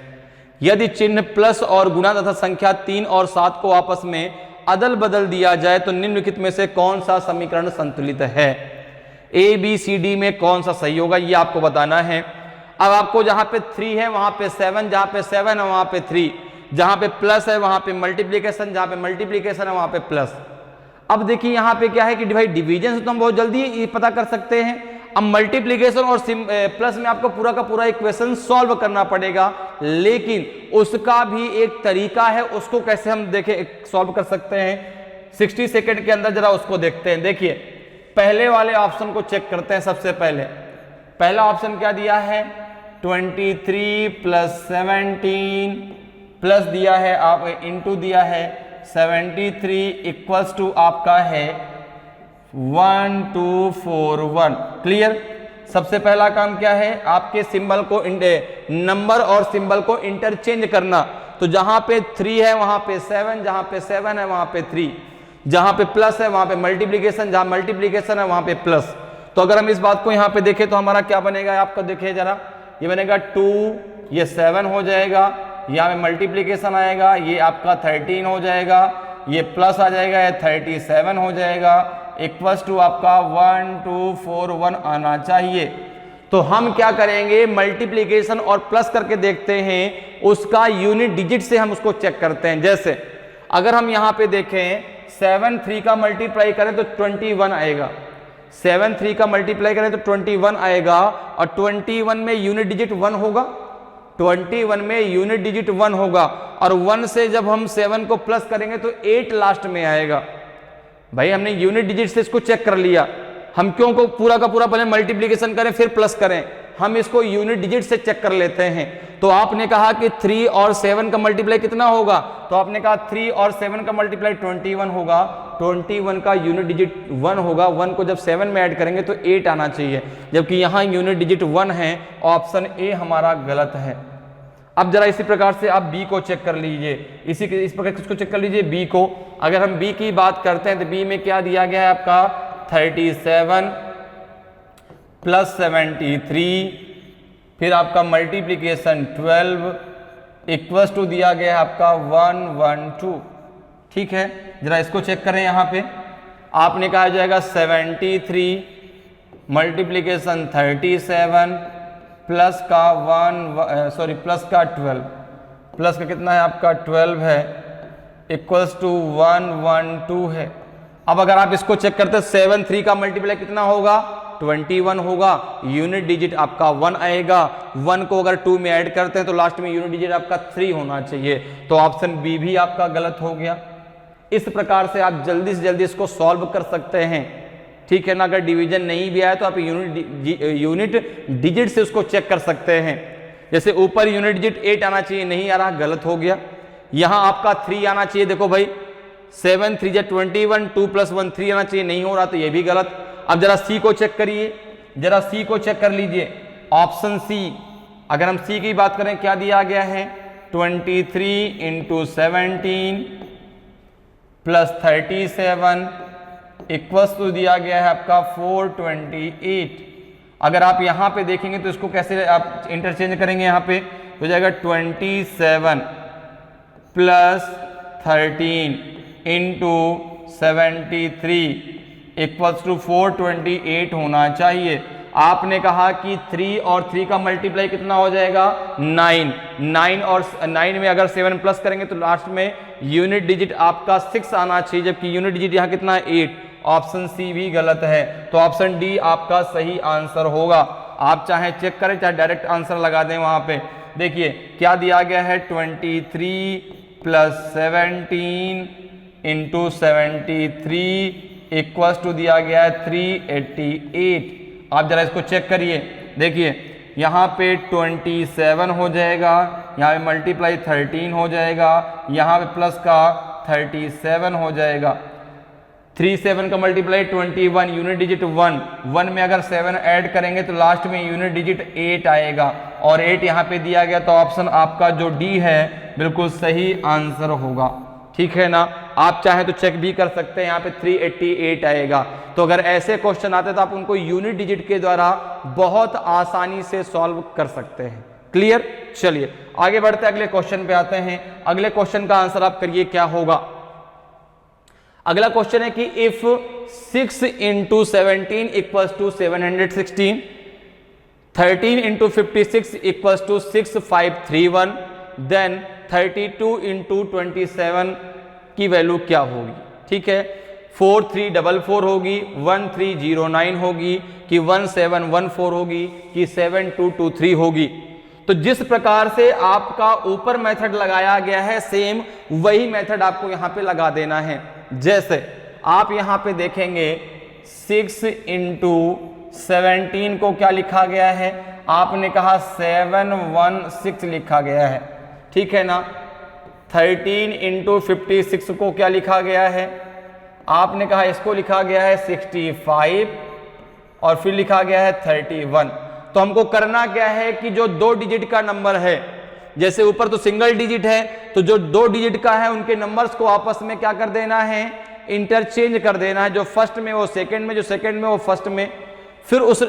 यदि चिन्ह प्लस और गुणा तथा संख्या 3 और 7 को आपस में अदल बदल दिया जाए तो निम्नलिखित में से कौन सा समीकरण संतुलित है। ए बी सी डी में कौन सा सही होगा ये आपको बताना है। अब आपको जहां पे 3 है वहां पे 7, जहां पे 7 है वहां पे 3, जहां पे प्लस है वहां पे मल्टीप्लीकेशन, जहां पे मल्टीप्लीकेशन है वहां पे प्लस। अब देखिए यहां पे क्या है कि भाई डिवीजन से तो हम बहुत जल्दी ये पता कर सकते हैं। अब मल्टीप्लीकेशन और प्लस में आपको पूरा का पूरा इक्वेशन सॉल्व करना पड़ेगा, लेकिन उसका भी एक तरीका है, उसको कैसे हम देखें सॉल्व कर सकते हैं 60 सेकंड के अंदर, जरा उसको देखते हैं। देखिए पहले वाले ऑप्शन को चेक करते हैं। सबसे पहले पहला ऑप्शन क्या दिया है, 23 प्लस 17 प्लस दिया है आप इंटू दिया है 73 इक्वल्स टू आपका है 1241। क्लियर। सबसे पहला काम क्या है, आपके सिंबल को नंबर और सिंबल को इंटरचेंज करना। तो जहां पे 3 है वहां पे 7, जहां पे 7 है वहां पे 3, जहां पे प्लस है वहां पे मल्टीप्लीकेशन, जहां मल्टीप्लीकेशन है वहां पे प्लस। तो अगर हम इस बात को यहां पे देखें तो हमारा क्या बनेगा, आपको देखिए जरा, ये बनेगा 2, ये 7 हो जाएगा, यहाँ पे मल्टीप्लीकेशन आएगा, ये आपका 13 हो जाएगा, ये प्लस आ जाएगा, ये 37 हो जाएगा, इक्वल्स टू आपका 1241 आना चाहिए। तो हम क्या करेंगे, मल्टीप्लीकेशन और प्लस करके देखते हैं, उसका यूनिट डिजिट से हम उसको चेक करते हैं। जैसे अगर हम यहाँ पे देखें 7 3 का मल्टीप्लाई करें तो 21 आएगा, 7 3 का मल्टीप्लाई करें तो 21 आएगा, और 21 में यूनिट डिजिट 1 होगा, 21 में यूनिट डिजिट 1 होगा, और 1 से जब हम 7 को प्लस करेंगे तो 8 लास्ट में आएगा। भाई हमने यूनिट डिजिट से इसको चेक कर लिया, हम क्यों को पूरा का पूरा पहले मल्टीप्लिकेशन करें फिर प्लस करें, हम इसको यूनिट डिजिट से चेक कर लेते हैं। तो आपने कहा कि 3 और 7 का मल्टीप्लाई कितना होगा, तो आपने कहा 3 और 7 का मल्टीप्लाई 21 होगा, 21 का यूनिट डिजिट 1 होगा, 1 को जब 7 में ऐड करेंगे तो 8 आना चाहिए, जबकि यहाँ यूनिट डिजिट 1 है, ऑप्शन ए हमारा गलत है। अब जरा इसी प्रकार से आप बी को चेक कर लीजिए, इस प्रकार किसको चेक कर लीजिए, बी को। अगर हम बी की बात करते हैं तो बी में क्या दिया गया है आपका 37 प्लस 73, फिर आपका मल्टीप्लिकेशन 12 इक्वल्स टू दिया गया है आपका 112। ठीक है, जरा इसको चेक करें। यहाँ पे आपने कहा जाएगा 73 मल्टीप्लिकेशन 37 प्लस का 12, प्लस का कितना है आपका 12 है, इक्वल्स टू 112 है। अब अगर आप इसको चेक करते हैं 7 3 का मल्टीप्लाई कितना होगा 21 होगा, यूनिट डिजिट आपका 1 आएगा, 1 को अगर 2 में ऐड करते हैं तो लास्ट में यूनिट डिजिट आपका 3 होना चाहिए, तो ऑप्शन बी भी आपका गलत हो गया। इस प्रकार से आप जल्दी से जल्दी इसको सॉल्व कर सकते हैं, ठीक है ना। अगर डिवीजन नहीं भी आया तो आप यूनिट डिजिट से उसको चेक कर सकते हैं। जैसे ऊपर यूनिट डिजिट 8 आना चाहिए, नहीं आ रहा, गलत हो गया। यहां आपका 3 आना चाहिए, देखो भाई 7 3 जा 21, 2 + 1 3 आना चाहिए, नहीं हो रहा, तो ये भी गलत। अब जरा सी को चेक करिए, जरा सी को चेक कर लीजिए, ऑप्शन सी। अगर हम सी की बात करें क्या दिया गया है 23 × 17 प्लस 37 इक्वल्स टू दिया गया है आपका 428। अगर आप यहां पे देखेंगे तो इसको कैसे आप इंटरचेंज करेंगे, यहां पे हो जाएगा 27 प्लस 13 इंटू 73 इक्वल्स टू 428 होना चाहिए। आपने कहा कि 3 और 3 का मल्टीप्लाई कितना हो जाएगा 9 और 9 में अगर 7 प्लस करेंगे तो लास्ट में यूनिट डिजिट आपका 6 आना चाहिए, जबकि यूनिट डिजिट यहाँ कितना है 8। ऑप्शन सी भी गलत है, तो ऑप्शन डी आपका सही आंसर होगा। आप चाहे चेक करें चाहे डायरेक्ट आंसर लगा दें। वहां पे देखिए क्या दिया गया है 23 प्लस 17 इंटू 73 इक्वल्स टू दिया गया है 388। आप जरा इसको चेक करिए, देखिए यहाँ पे 27 हो जाएगा, यहाँ पे मल्टीप्लाई 13 हो जाएगा, यहाँ पे प्लस का 37 हो जाएगा। 3 7 का मल्टीप्लाई 21, यूनिट डिजिट 1 में अगर 7 ऐड करेंगे तो लास्ट में यूनिट डिजिट 8 आएगा, और 8 यहाँ पे दिया गया, तो ऑप्शन आपका जो डी है बिल्कुल सही आंसर होगा। ठीक है ना। आप चाहें तो चेक भी कर सकते हैं, यहाँ पे 388 आएगा। तो अगर ऐसे क्वेश्चन आते तो आप उनको यूनिट डिजिट के द्वारा बहुत आसानी से सॉल्व कर सकते हैं। क्लियर। चलिए आगे बढ़ते हैं, अगले क्वेश्चन पे आते हैं। अगले क्वेश्चन का आंसर आप करिए क्या होगा। अगला क्वेश्चन है कि if 6 × 17 equals to 716, 13 × 56 equals to 6531, then 32 × 27 की वैल्यू क्या होगी। ठीक है, 4344 होगी, 1309 होगी, कि 1714 होगी, कि 7223 होगी। तो जिस प्रकार से आपका ऊपर मेथड लगाया गया है सेम वही मेथड आपको यहां पे लगा देना है। जैसे आप यहां पे देखेंगे 6 × 17 को क्या लिखा गया है, आपने कहा 716 लिखा गया है, ठीक है ना। 13 × 56 को क्या लिखा गया है, आपने कहा इसको लिखा गया है 65 और फिर लिखा गया है 31। तो हमको करना क्या है कि जो 2 डिजिट का नंबर है, जैसे ऊपर तो सिंगल डिजिट है, तो जो 2 डिजिट का है उनके नंबर्स को आपस में क्या कर देना है, इंटरचेंज कर देना है। जो फर्स्ट में वो सेकंड में, जो सेकंड में वो फर्स्ट में, फिर उस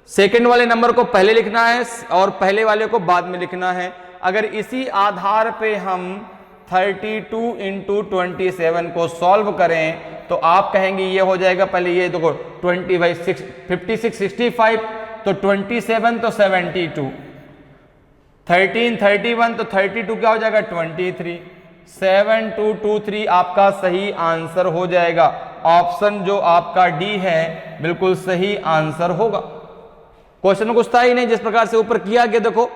सेकंड वाले नंबर को पहले लिखना है और पहले वाले को बाद में लिखना है। अगर इसी आधार पे हम 32 × 27 को सॉल्व करें तो आप कहेंगे ये हो जाएगा, पहले ये देखो 56 65, तो 27 तो 72, 13 31 तो 32 क्या हो जाएगा 23, 7223 आपका सही आंसर हो जाएगा। ऑप्शन जो आपका डी है बिल्कुल सही आंसर होगा। क्वेश्चन में कुछ था ही नहीं, जिस प्रकार से ऊपर किया गया देखो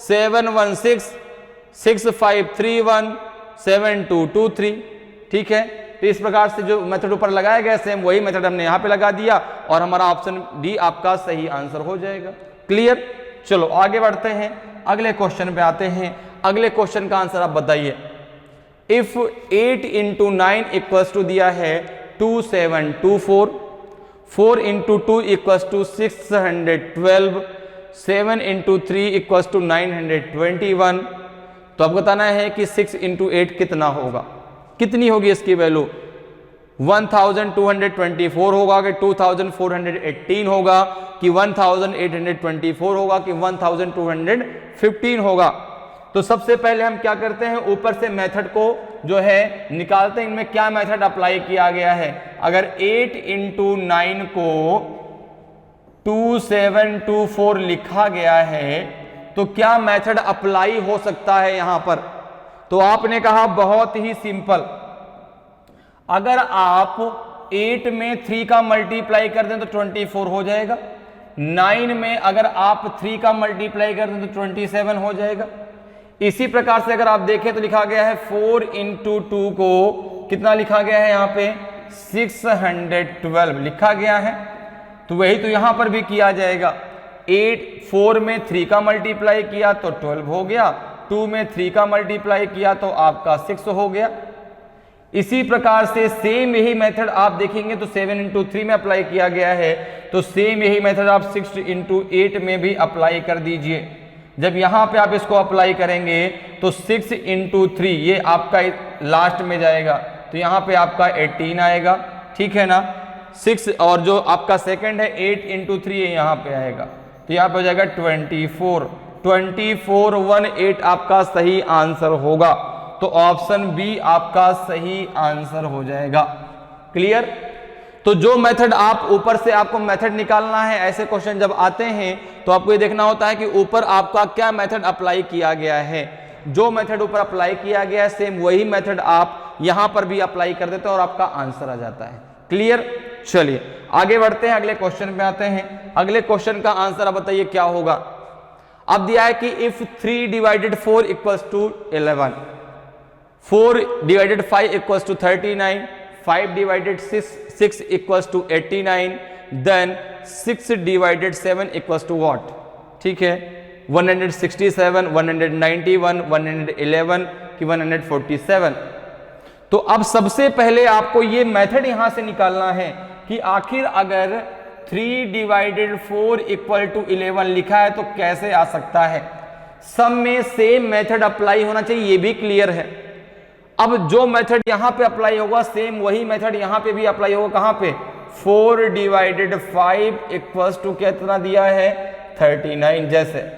71665317223, ठीक है। तो इस प्रकार से जो मेथड ऊपर लगाया गया सेम वही मेथड हमने यहां पे लगा दिया और हमारा ऑप्शन डी आपका सही आंसर हो जाएगा। क्लियर। चलो आगे बढ़ते हैं, अगले क्वेश्चन पे आते हैं। अगले क्वेश्चन का आंसर आप बताइए। इफ 8 इंटू 9 इक्वल्स टू दिया है 2724, 4 into 2 equals to 612, 7 into 3 equals to 921। तो अब बताना है कि 6 इंटू 8 कितना होगा, कितनी होगी इसकी वैल्यू। 1224 होगा कि 2418 होगा कि 1824 होगा कि 1215 होगा। तो सबसे पहले हम क्या करते हैं, ऊपर से मेथड को जो है निकालते हैं, इनमें क्या मेथड अप्लाई किया गया है। अगर 8 इंटू 9 को 2724 लिखा गया है तो क्या मेथड अप्लाई हो सकता है यहां पर। तो आपने कहा बहुत ही सिंपल, अगर आप 8 में 3 का मल्टीप्लाई कर दें तो 24 हो जाएगा, 9 में अगर आप 3 का मल्टीप्लाई कर दें तो 27 हो जाएगा। इसी प्रकार से अगर आप देखें तो लिखा गया है 4 इंटू 2 को कितना लिखा गया है यहाँ पे 612 लिखा गया है। तो वही तो यहां पर भी किया जाएगा। 4 में 3 का मल्टीप्लाई किया तो 12 हो गया, 2 में 3 का मल्टीप्लाई किया तो आपका 6 हो गया। इसी प्रकार से सेम यही मेथड आप देखेंगे तो 7 इंटू 3 में अप्लाई किया गया है, तो सेम यही मेथड आप 6 इंटू 8 में भी अप्लाई कर दीजिए। जब यहां पे आप इसको अप्लाई करेंगे तो 6 इंटू 3 ये आपका लास्ट में जाएगा, तो यहां पे आपका 18 आएगा, ठीक है ना। 6 और जो आपका सेकंड है 8 इंटू 3 ये यहां पे आएगा, तो यहां पे हो जाएगा 2418 आपका सही आंसर होगा। तो ऑप्शन बी आपका सही आंसर हो जाएगा। क्लियर। तो जो मेथड आप ऊपर से आपको मेथड निकालना है, ऐसे क्वेश्चन जब आते हैं तो आपको ये देखना होता है कि ऊपर आपका क्या मेथड अप्लाई किया गया है। जो मेथड ऊपर अप्लाई किया गया है सेम वही मेथड आप यहां पर भी अप्लाई कर देते हैं और आपका आंसर आ जाता है। क्लियर। चलिए आगे बढ़ते हैं, अगले क्वेश्चन पे आते हैं। अगले क्वेश्चन का आंसर आप बताइए क्या होगा। अब दिया है कि if 3 divided 4 equals to 11, 4 divided 5 equals to 39, 5 divided 6 equals to 89, then 6 divided 7 equals to what. ठीक है, 167, 191, 111 कि 147। तो अब सबसे पहले आपको ये मेथड यहां से निकालना है कि आखिर अगर 3 डिवाइडेड 4 इक्वल टू 11 लिखा है तो कैसे आ सकता है। सब में सेम मेथड अप्लाई होना चाहिए, ये भी क्लियर है। अब जो मेथड यहां पे अप्लाई होगा सेम वही मेथड यहां पे भी अप्लाई होगा। कहां पे, 4 डिवाइडेड 5 इक्वल्स टू कितना दिया है 39। जैसे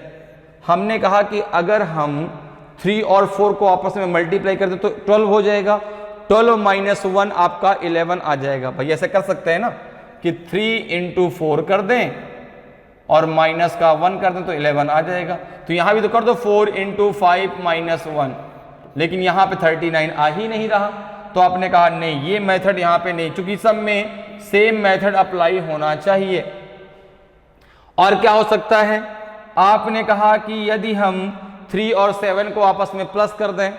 हमने कहा कि अगर हम 3 और 4 को आपस में मल्टीप्लाई कर दे तो 12 हो जाएगा, 12 माइनस 1 आपका 11 आ जाएगा। भाई ऐसे कर सकते हैं ना कि 3 इंटू 4 कर दें और माइनस का 1 कर दें तो 11 आ जाएगा। तो यहां भी तो कर दो 4 इंटू 5 माइनस 1, लेकिन यहां पे 39 आ ही नहीं रहा। तो आपने कहा नहीं ये मेथड यहां पे नहीं, चूंकि सब में सेम मेथड अप्लाई होना चाहिए। और क्या हो सकता है, आपने कहा कि यदि हम 3 और 7 को आपस में प्लस कर दें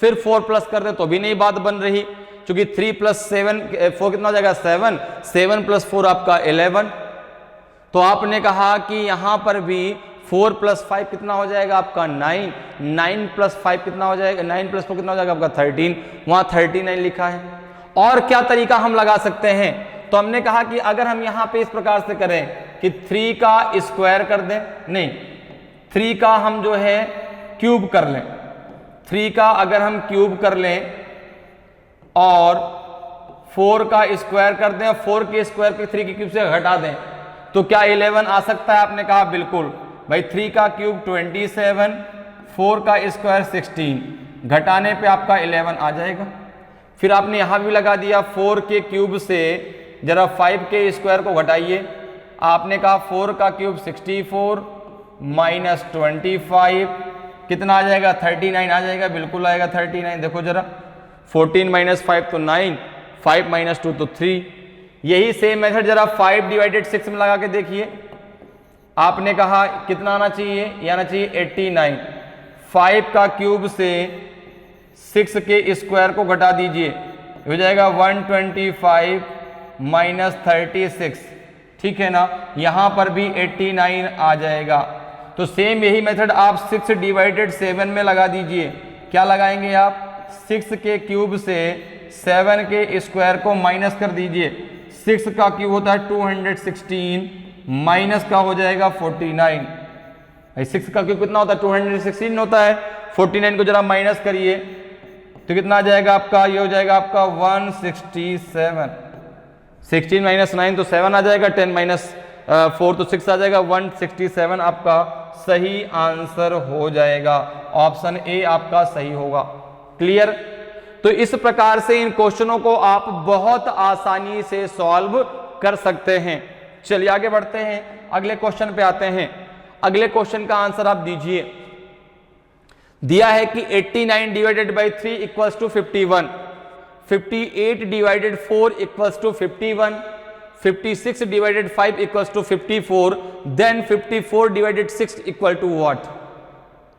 फिर 4 प्लस कर दें तो भी नहीं बात बन रही, क्योंकि 3 प्लस 7 4 कितना हो जाएगा 7, 7 प्लस 4 आपका 11। तो आपने कहा कि यहां पर भी 4 प्लस 5 कितना हो जाएगा आपका 9, 9 प्लस 5 कितना हो जाएगा, 9 प्लस 4 कितना हो जाएगा आपका 13, वहां 39 लिखा है। और क्या तरीका हम लगा सकते हैं, तो हमने कहा कि अगर हम यहां पे इस प्रकार से करें कि 3 का स्क्वायर कर दें, नहीं 3 का हम जो है क्यूब कर लें, 3 का अगर हम क्यूब कर लें और 4 का स्क्वायर कर दें, 4 के स्क्वायर के 3 के क्यूब से घटा दें तो क्या 11 आ सकता है। आपने कहा बिल्कुल भाई, 3 का क्यूब 27, 4 का स्क्वायर 16, घटाने पे आपका 11 आ जाएगा। फिर आपने यहां भी लगा दिया 4 के क्यूब से जरा 5 के स्क्वायर को घटाइए, आपने कहा 4 का क्यूब 64 माइनस 25 कितना आ जाएगा 39 आ जाएगा, बिल्कुल आएगा 39। देखो जरा 14 माइनस 5 तो 9, 5 माइनस 2 तो 3। यही सेम मेथड जरा 5 डिवाइडेड 6 में लगा के देखिए। आपने कहा कितना आना चाहिए, ये आना चाहिए 89। 5 का क्यूब से 6 के स्क्वायर को घटा दीजिए, हो जाएगा 125 माइनस 36, ठीक है ना। यहां पर भी 89 आ जाएगा। तो सेम यही मेथड आप 6 डिवाइडेड 7 में लगा दीजिए। क्या लगाएंगे आप, 6 के क्यूब से 7 के स्क्वायर को माइनस कर दीजिए। 6 का क्यूब होता है 216, माइनस का हो जाएगा 49। 6 का क्यूब कितना होता है 216 होता है। 49 को जरा माइनस करिए तो कितना आ जाएगा आपका, ये हो जाएगा आपका 167। 16 माइनस 9 तो 7 आ जाएगा, 10 माइनस 4 तो 6 आ जाएगा, 167 आपका सही आंसर हो जाएगा। ऑप्शन ए आपका सही होगा। क्लियर। तो इस प्रकार से इन क्वेश्चनों को आप बहुत आसानी से सॉल्व कर सकते हैं। चलिए आगे बढ़ते हैं, अगले क्वेश्चन पे आते हैं। अगले क्वेश्चन का आंसर आप दीजिए। दिया है कि 89 divided by 3 equals to 51, 58 divided 4 equals to 51, 56 divided 5 equals to 54, then 54 divided 6 equal to what.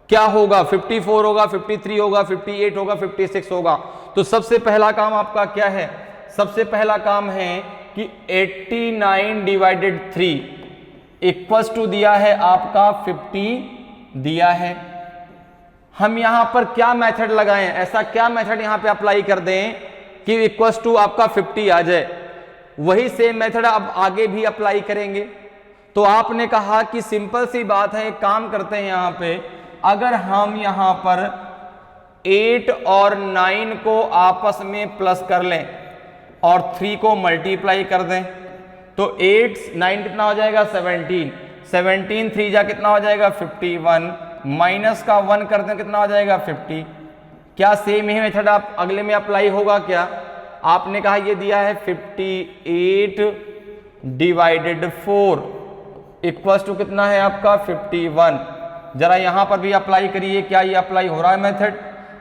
क्या होगा, 54 होगा, 53 होगा, 58 होगा, 56 होगा। तो सबसे पहला काम आपका क्या है, सबसे पहला काम है कि 89 डिवाइडेड 3 इक्वल्स टू दिया है आपका 50 दिया है। हम यहां पर क्या मेथड लगाएं, ऐसा क्या मेथड यहां पे अप्लाई कर दें कि इक्वल्स टू आपका 50 आ जाए। वही सेम मेथड अब आगे भी अप्लाई करेंगे। तो आपने कहा कि सिंपल सी बात है, एक काम करते हैं यहां पे, अगर हम यहां पर 8 और 9 को आपस में प्लस कर लें और 3 को मल्टीप्लाई कर दें तो 8 9 कितना हो जाएगा 17, 17 3 जा कितना हो जाएगा 51, माइनस का 1 कर दें कितना हो जाएगा 50। क्या सेम ही मेथड आप अगले में अप्लाई होगा क्या। आपने कहा ये दिया है 58 डिवाइडेड 4 इक्वल्स टू कितना है आपका 51। जरा यहां पर भी अप्लाई करिए, क्या ये अप्लाई हो रहा है मेथड।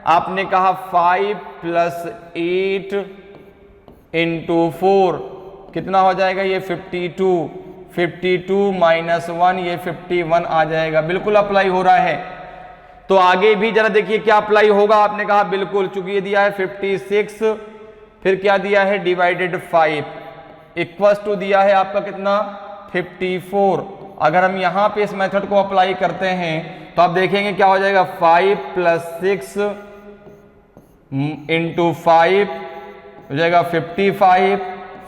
आपने कहा 5 प्लस 8 इंटू 4 कितना हो जाएगा ये 52, 52 माइनस 1 ये 51 आ जाएगा। बिल्कुल अप्लाई हो रहा है। तो आगे भी जरा देखिए क्या अप्लाई होगा। आपने कहा बिल्कुल, चूंकि ये दिया है 56, फिर क्या दिया है डिवाइडेड 5 इक्वल्स टू दिया है आपका कितना 54। अगर हम यहां पे इस मेथड को अप्लाई करते हैं तो आप देखेंगे क्या हो जाएगा 5 प्लस 6 इंटू 5 हो जाएगा 55,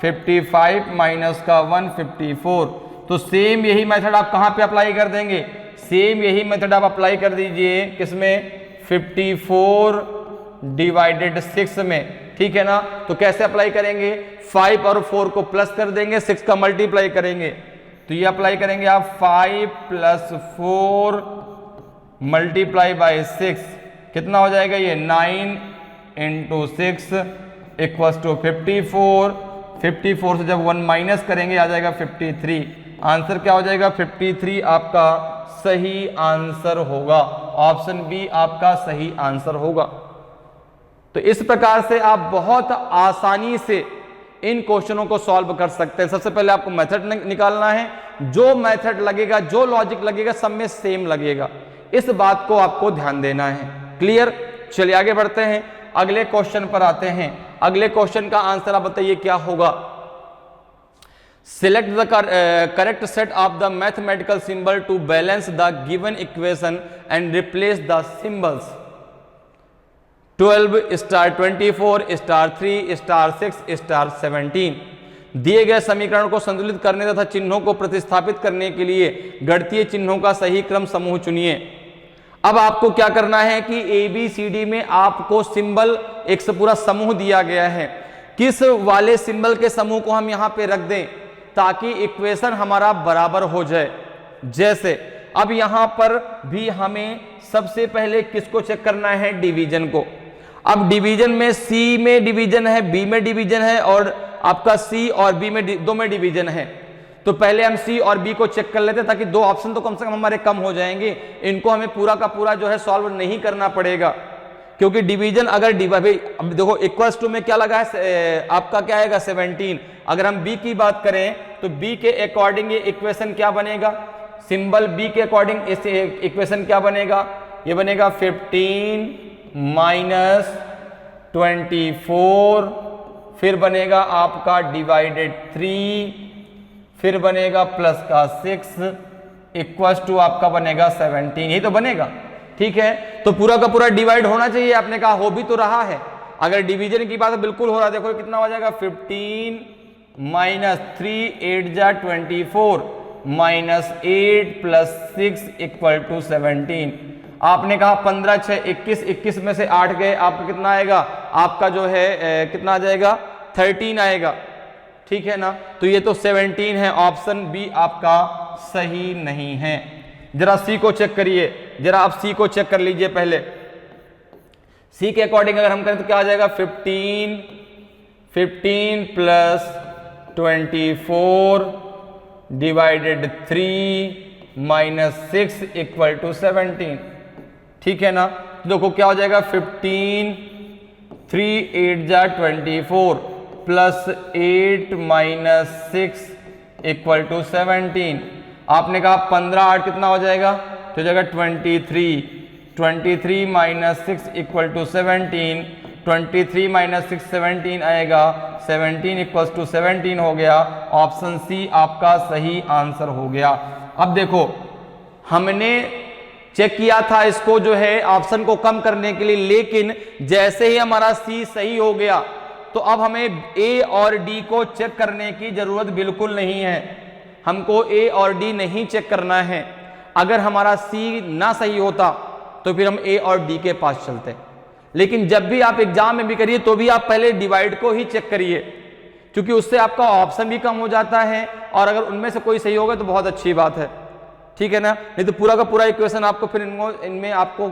55 माइनस का 1 54। तो सेम यही मेथड आप कहां पे अप्लाई कर देंगे, सेम यही मेथड आप अप्लाई कर दीजिए किसमें 54 डिवाइडेड 6 में, ठीक है ना। तो कैसे अप्लाई करेंगे, 5 और 4 को प्लस कर देंगे, 6 का मल्टीप्लाई करेंगे। तो ये अप्लाई करेंगे आप 5 प्लस 4 मल्टीप्लाई बाय 6 कितना हो जाएगा ये 9 इंटू 6 इक्वल्स टू 54। 54 से जब 1 माइनस करेंगे आ जाएगा 53। आंसर क्या हो जाएगा 53 आपका सही आंसर होगा। ऑप्शन बी आपका सही आंसर होगा। तो इस प्रकार से आप बहुत आसानी से इन क्वेश्चनों को सॉल्व कर सकते हैं। सबसे पहले आपको मेथड निकालना है, जो मेथड लगेगा, जो लॉजिक लगेगा, सब में सेम लगेगा। इस बात को आपको ध्यान देना है। क्लियर। चलिए आगे बढ़ते हैं, अगले क्वेश्चन पर आते हैं। अगले क्वेश्चन का आंसर आप बताइए क्या होगा। Select the correct set of the mathematical symbol to balance the given equation and replace the symbols 12 star 24 star 3 star 6 star 17। दिए गए समीकरण को संतुलित करने तथा चिन्हों को प्रतिस्थापित करने के लिए गणितीय चिन्हों का सही क्रम समूह चुनिए। अब आपको क्या करना है कि ABCD में आपको सिंबल एक से पूरा समूह दिया गया है। किस वाले सिंबल के समूह को हम यहां पे रख दें ताकि इक्वेशन हमारा बराबर हो जाए। जैसे अब यहां पर भी हमें सबसे पहले किसको चेक करना है, डिवीजन को। अब डिवीजन में C में डिवीजन है, B में डिवीजन है और आपका C और B में दो में डिवीजन है। तो पहले हम सी और बी को चेक कर लेते हैं ताकि दो ऑप्शन तो कम से कम हमारे कम हो जाएंगे, इनको हमें पूरा का पूरा जो है सॉल्व नहीं करना पड़ेगा, क्योंकि डिवीजन अगर अब देखो इक्वल्स टू में क्या लगा है आपका क्या आएगा 17। अगर हम बी की बात करें तो बी के अकॉर्डिंग ये इक्वेशन क्या बनेगा, सिंबल बी के अकॉर्डिंग इस इक्वेशन क्या बनेगा, ये बनेगा 15 माइनस 24, फिर बनेगा आपका डिवाइडेड 3, फिर बनेगा प्लस का 6 इक्वल्स टू आपका बनेगा 17, यही तो बनेगा। ठीक है, तो पूरा का पूरा डिवाइड होना चाहिए, आपने कहा हो भी तो रहा है। अगर डिवीजन की बात है बिल्कुल हो रहा है, देखो कितना हो जाएगा 15 माइनस 3 8 जा 24 माइनस 8 प्लस 6 इक्वल टू 17। आपने कहा 15 6 21, 21 में से 8 गए, आपका कितना आएगा, आपका जो है कितना आ जाएगा 13 आएगा। ठीक है ना, तो ये तो 17 है, ऑप्शन बी आपका सही नहीं है। जरा सी को चेक करिए, जरा आप सी को चेक कर लीजिए पहले। सी के अकॉर्डिंग अगर हम करें तो क्या आ जाएगा 15 plus 24 divided 3 minus 6 equal to 17। ठीक है ना, तो देखो क्या हो जाएगा 15 3 8 जा 24 प्लस 8 माइनस 6 इक्वल टू 17। आपने कहा 15 8 कितना हो जाएगा, तो जाएगा 23 माइनस 6 इक्वल टू 17, 23 माइनस 6 17 आएगा, 17 इक्वल्स टू 17 हो गया। ऑप्शन सी आपका सही आंसर हो गया। अब देखो हमने चेक किया था इसको जो है ऑप्शन को कम करने के लिए, लेकिन जैसे ही हमारा सी सही हो गया तो अब हमें ए और डी को चेक करने की जरूरत बिल्कुल नहीं है, हमको ए और डी नहीं चेक करना है। अगर हमारा सी ना सही होता तो फिर हम ए और डी के पास चलते, लेकिन जब भी आप एग्जाम में भी करिए तो भी आप पहले डिवाइड को ही चेक करिए, क्योंकि उससे आपका ऑप्शन भी कम हो जाता है, और अगर उनमें से कोई सही होगा तो बहुत अच्छी बात है। ठीक है ना, नहीं तो पूरा का पूरा इक्वेशन आपको फिर इनमें आपको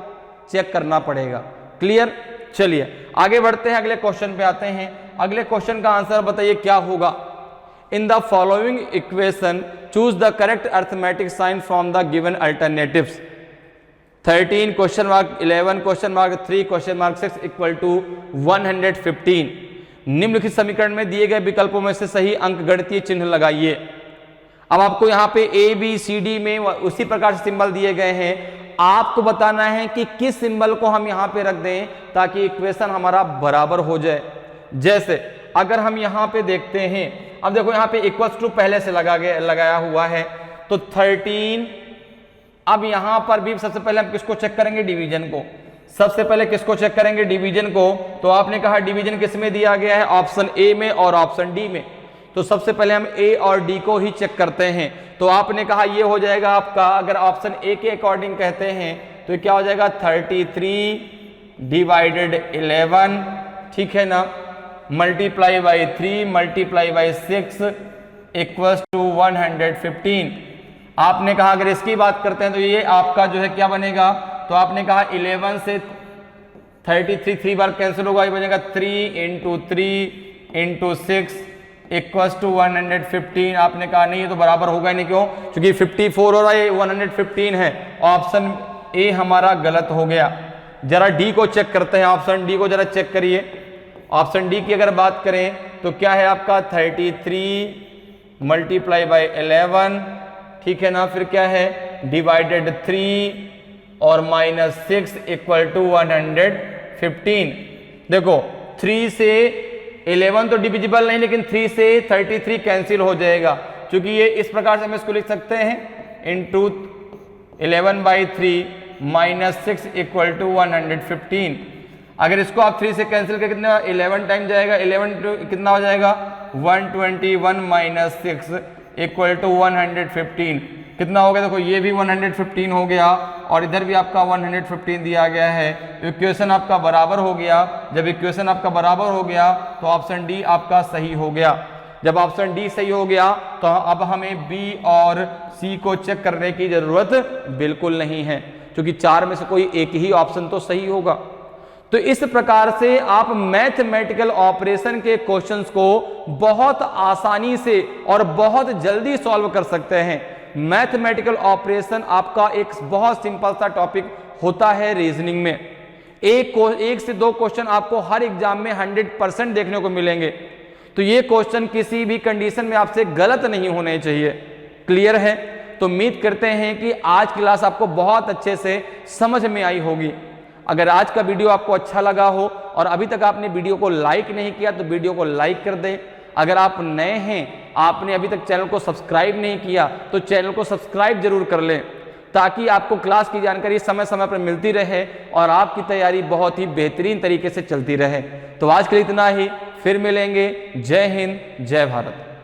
चेक करना पड़ेगा। क्लियर, चलिए आगे बढ़ते हैं, अगले क्वेश्चन पे आते हैं। अगले क्वेश्चन का आंसर बताइए क्या होगा। In the following equation choose the correct arithmetic sign from the given alternatives. 13 question mark 11 question mark 3 question mark 6 equal to 115। निम्नलिखित समीकरण में दिए गए विकल्पों में से सही अंक गणितीय चिन्ह लगाइए। अब आपको यहाँ पे ए बी सी डी में उसी प्रकार से सिंबल दिए गए हैं, आपको बताना है कि किस सिंबल को हम यहाँ पे रख दें ताकि इक्वेशन हमारा बराबर हो जाए। जैसे अगर हम यहाँ पे देखते हैं, अब देखो यहाँ पे इक्वल्स टू पहले से लगाया हुआ है, तो 13। अब यहां पर भी सबसे पहले हम किसको चेक करेंगे, डिवीजन को। सबसे पहले किसको चेक करेंगे, डिवीजन को। तो आपने कहा डिवीजन किस में दिया गया है, ऑप्शन ए में और ऑप्शन डी में। तो सबसे पहले हम ए और डी को ही चेक करते हैं। तो आपने कहा ये हो जाएगा आपका, अगर ऑप्शन ए के अकॉर्डिंग कहते हैं तो क्या हो जाएगा 33 डिवाइडेड 11, ठीक है ना, multiply by 3 multiply by 6 equals to 115। आपने कहा अगर इसकी बात करते हैं तो ये आपका जो है क्या बनेगा, तो आपने कहा 11 से 33 3 बार कैंसिल होगा, ये बनेगा 3 इंटू 3 इंटू 6 इक्वल्स टू 115। आपने कहा नहीं ये तो बराबर होगा ही नहीं, क्यों, क्योंकि 54 हो रहा है, 115 है। ऑप्शन ए हमारा गलत हो गया। जरा डी को चेक करते हैं, ऑप्शन डी को जरा चेक करिए। ऑप्शन डी की अगर बात करें तो क्या है आपका 33 मल्टीप्लाई बाई 11, ठीक है ना, फिर क्या है डिवाइडेड 3 और माइनस 6 इक्वल टू 115। देखो 3 से 11 तो डिविजिबल नहीं, लेकिन 3 से 33 कैंसिल हो जाएगा, क्योंकि ये इस प्रकार से हम इसको लिख सकते हैं into 11 by 3 minus 6 equal to 115। अगर इसको आप 3 से कैंसिल कर कितना 11 टाइम जाएगा, 11 कितना हो जाएगा 121 माइनस 6 इक्वल टू 115। कितना हो गया, देखो ये भी 115 हो गया और इधर भी आपका 115 दिया गया है। इक्वेशन आपका बराबर हो गया। जब इक्वेशन आपका बराबर हो गया तो ऑप्शन डी आपका सही हो गया। जब ऑप्शन डी सही हो गया तो अब हमें बी और सी को चेक करने की जरूरत बिल्कुल नहीं है, क्योंकि 4 में से कोई एक ही ऑप्शन तो सही होगा। तो इस प्रकार से आप मैथमेटिकल ऑपरेशन के क्वेश्चंस को बहुत आसानी से और बहुत जल्दी सॉल्व कर सकते हैं। मैथमेटिकल ऑपरेशन आपका एक बहुत सिंपल सा टॉपिक होता है रीजनिंग में। एक से दो क्वेश्चन आपको हर एग्जाम में 100% देखने को मिलेंगे, तो ये क्वेश्चन किसी भी कंडीशन में आपसे गलत नहीं होने चाहिए। क्लियर है? तो उम्मीद करते हैं कि आज की क्लास आपको बहुत अच्छे से समझ में आई होगी। अगर आज का वीडियो आपको अच्छा लगा हो और अभी तक आपने वीडियो को लाइक नहीं किया तो वीडियो को लाइक कर दें। अगर आप नए हैं, आपने अभी तक चैनल को सब्सक्राइब नहीं किया तो चैनल को सब्सक्राइब जरूर कर लें, ताकि आपको क्लास की जानकारी समय समय पर मिलती रहे और आपकी तैयारी बहुत ही बेहतरीन तरीके से चलती रहे। तो आज के लिए इतना ही, फिर मिलेंगे। जय हिंद, जय भारत।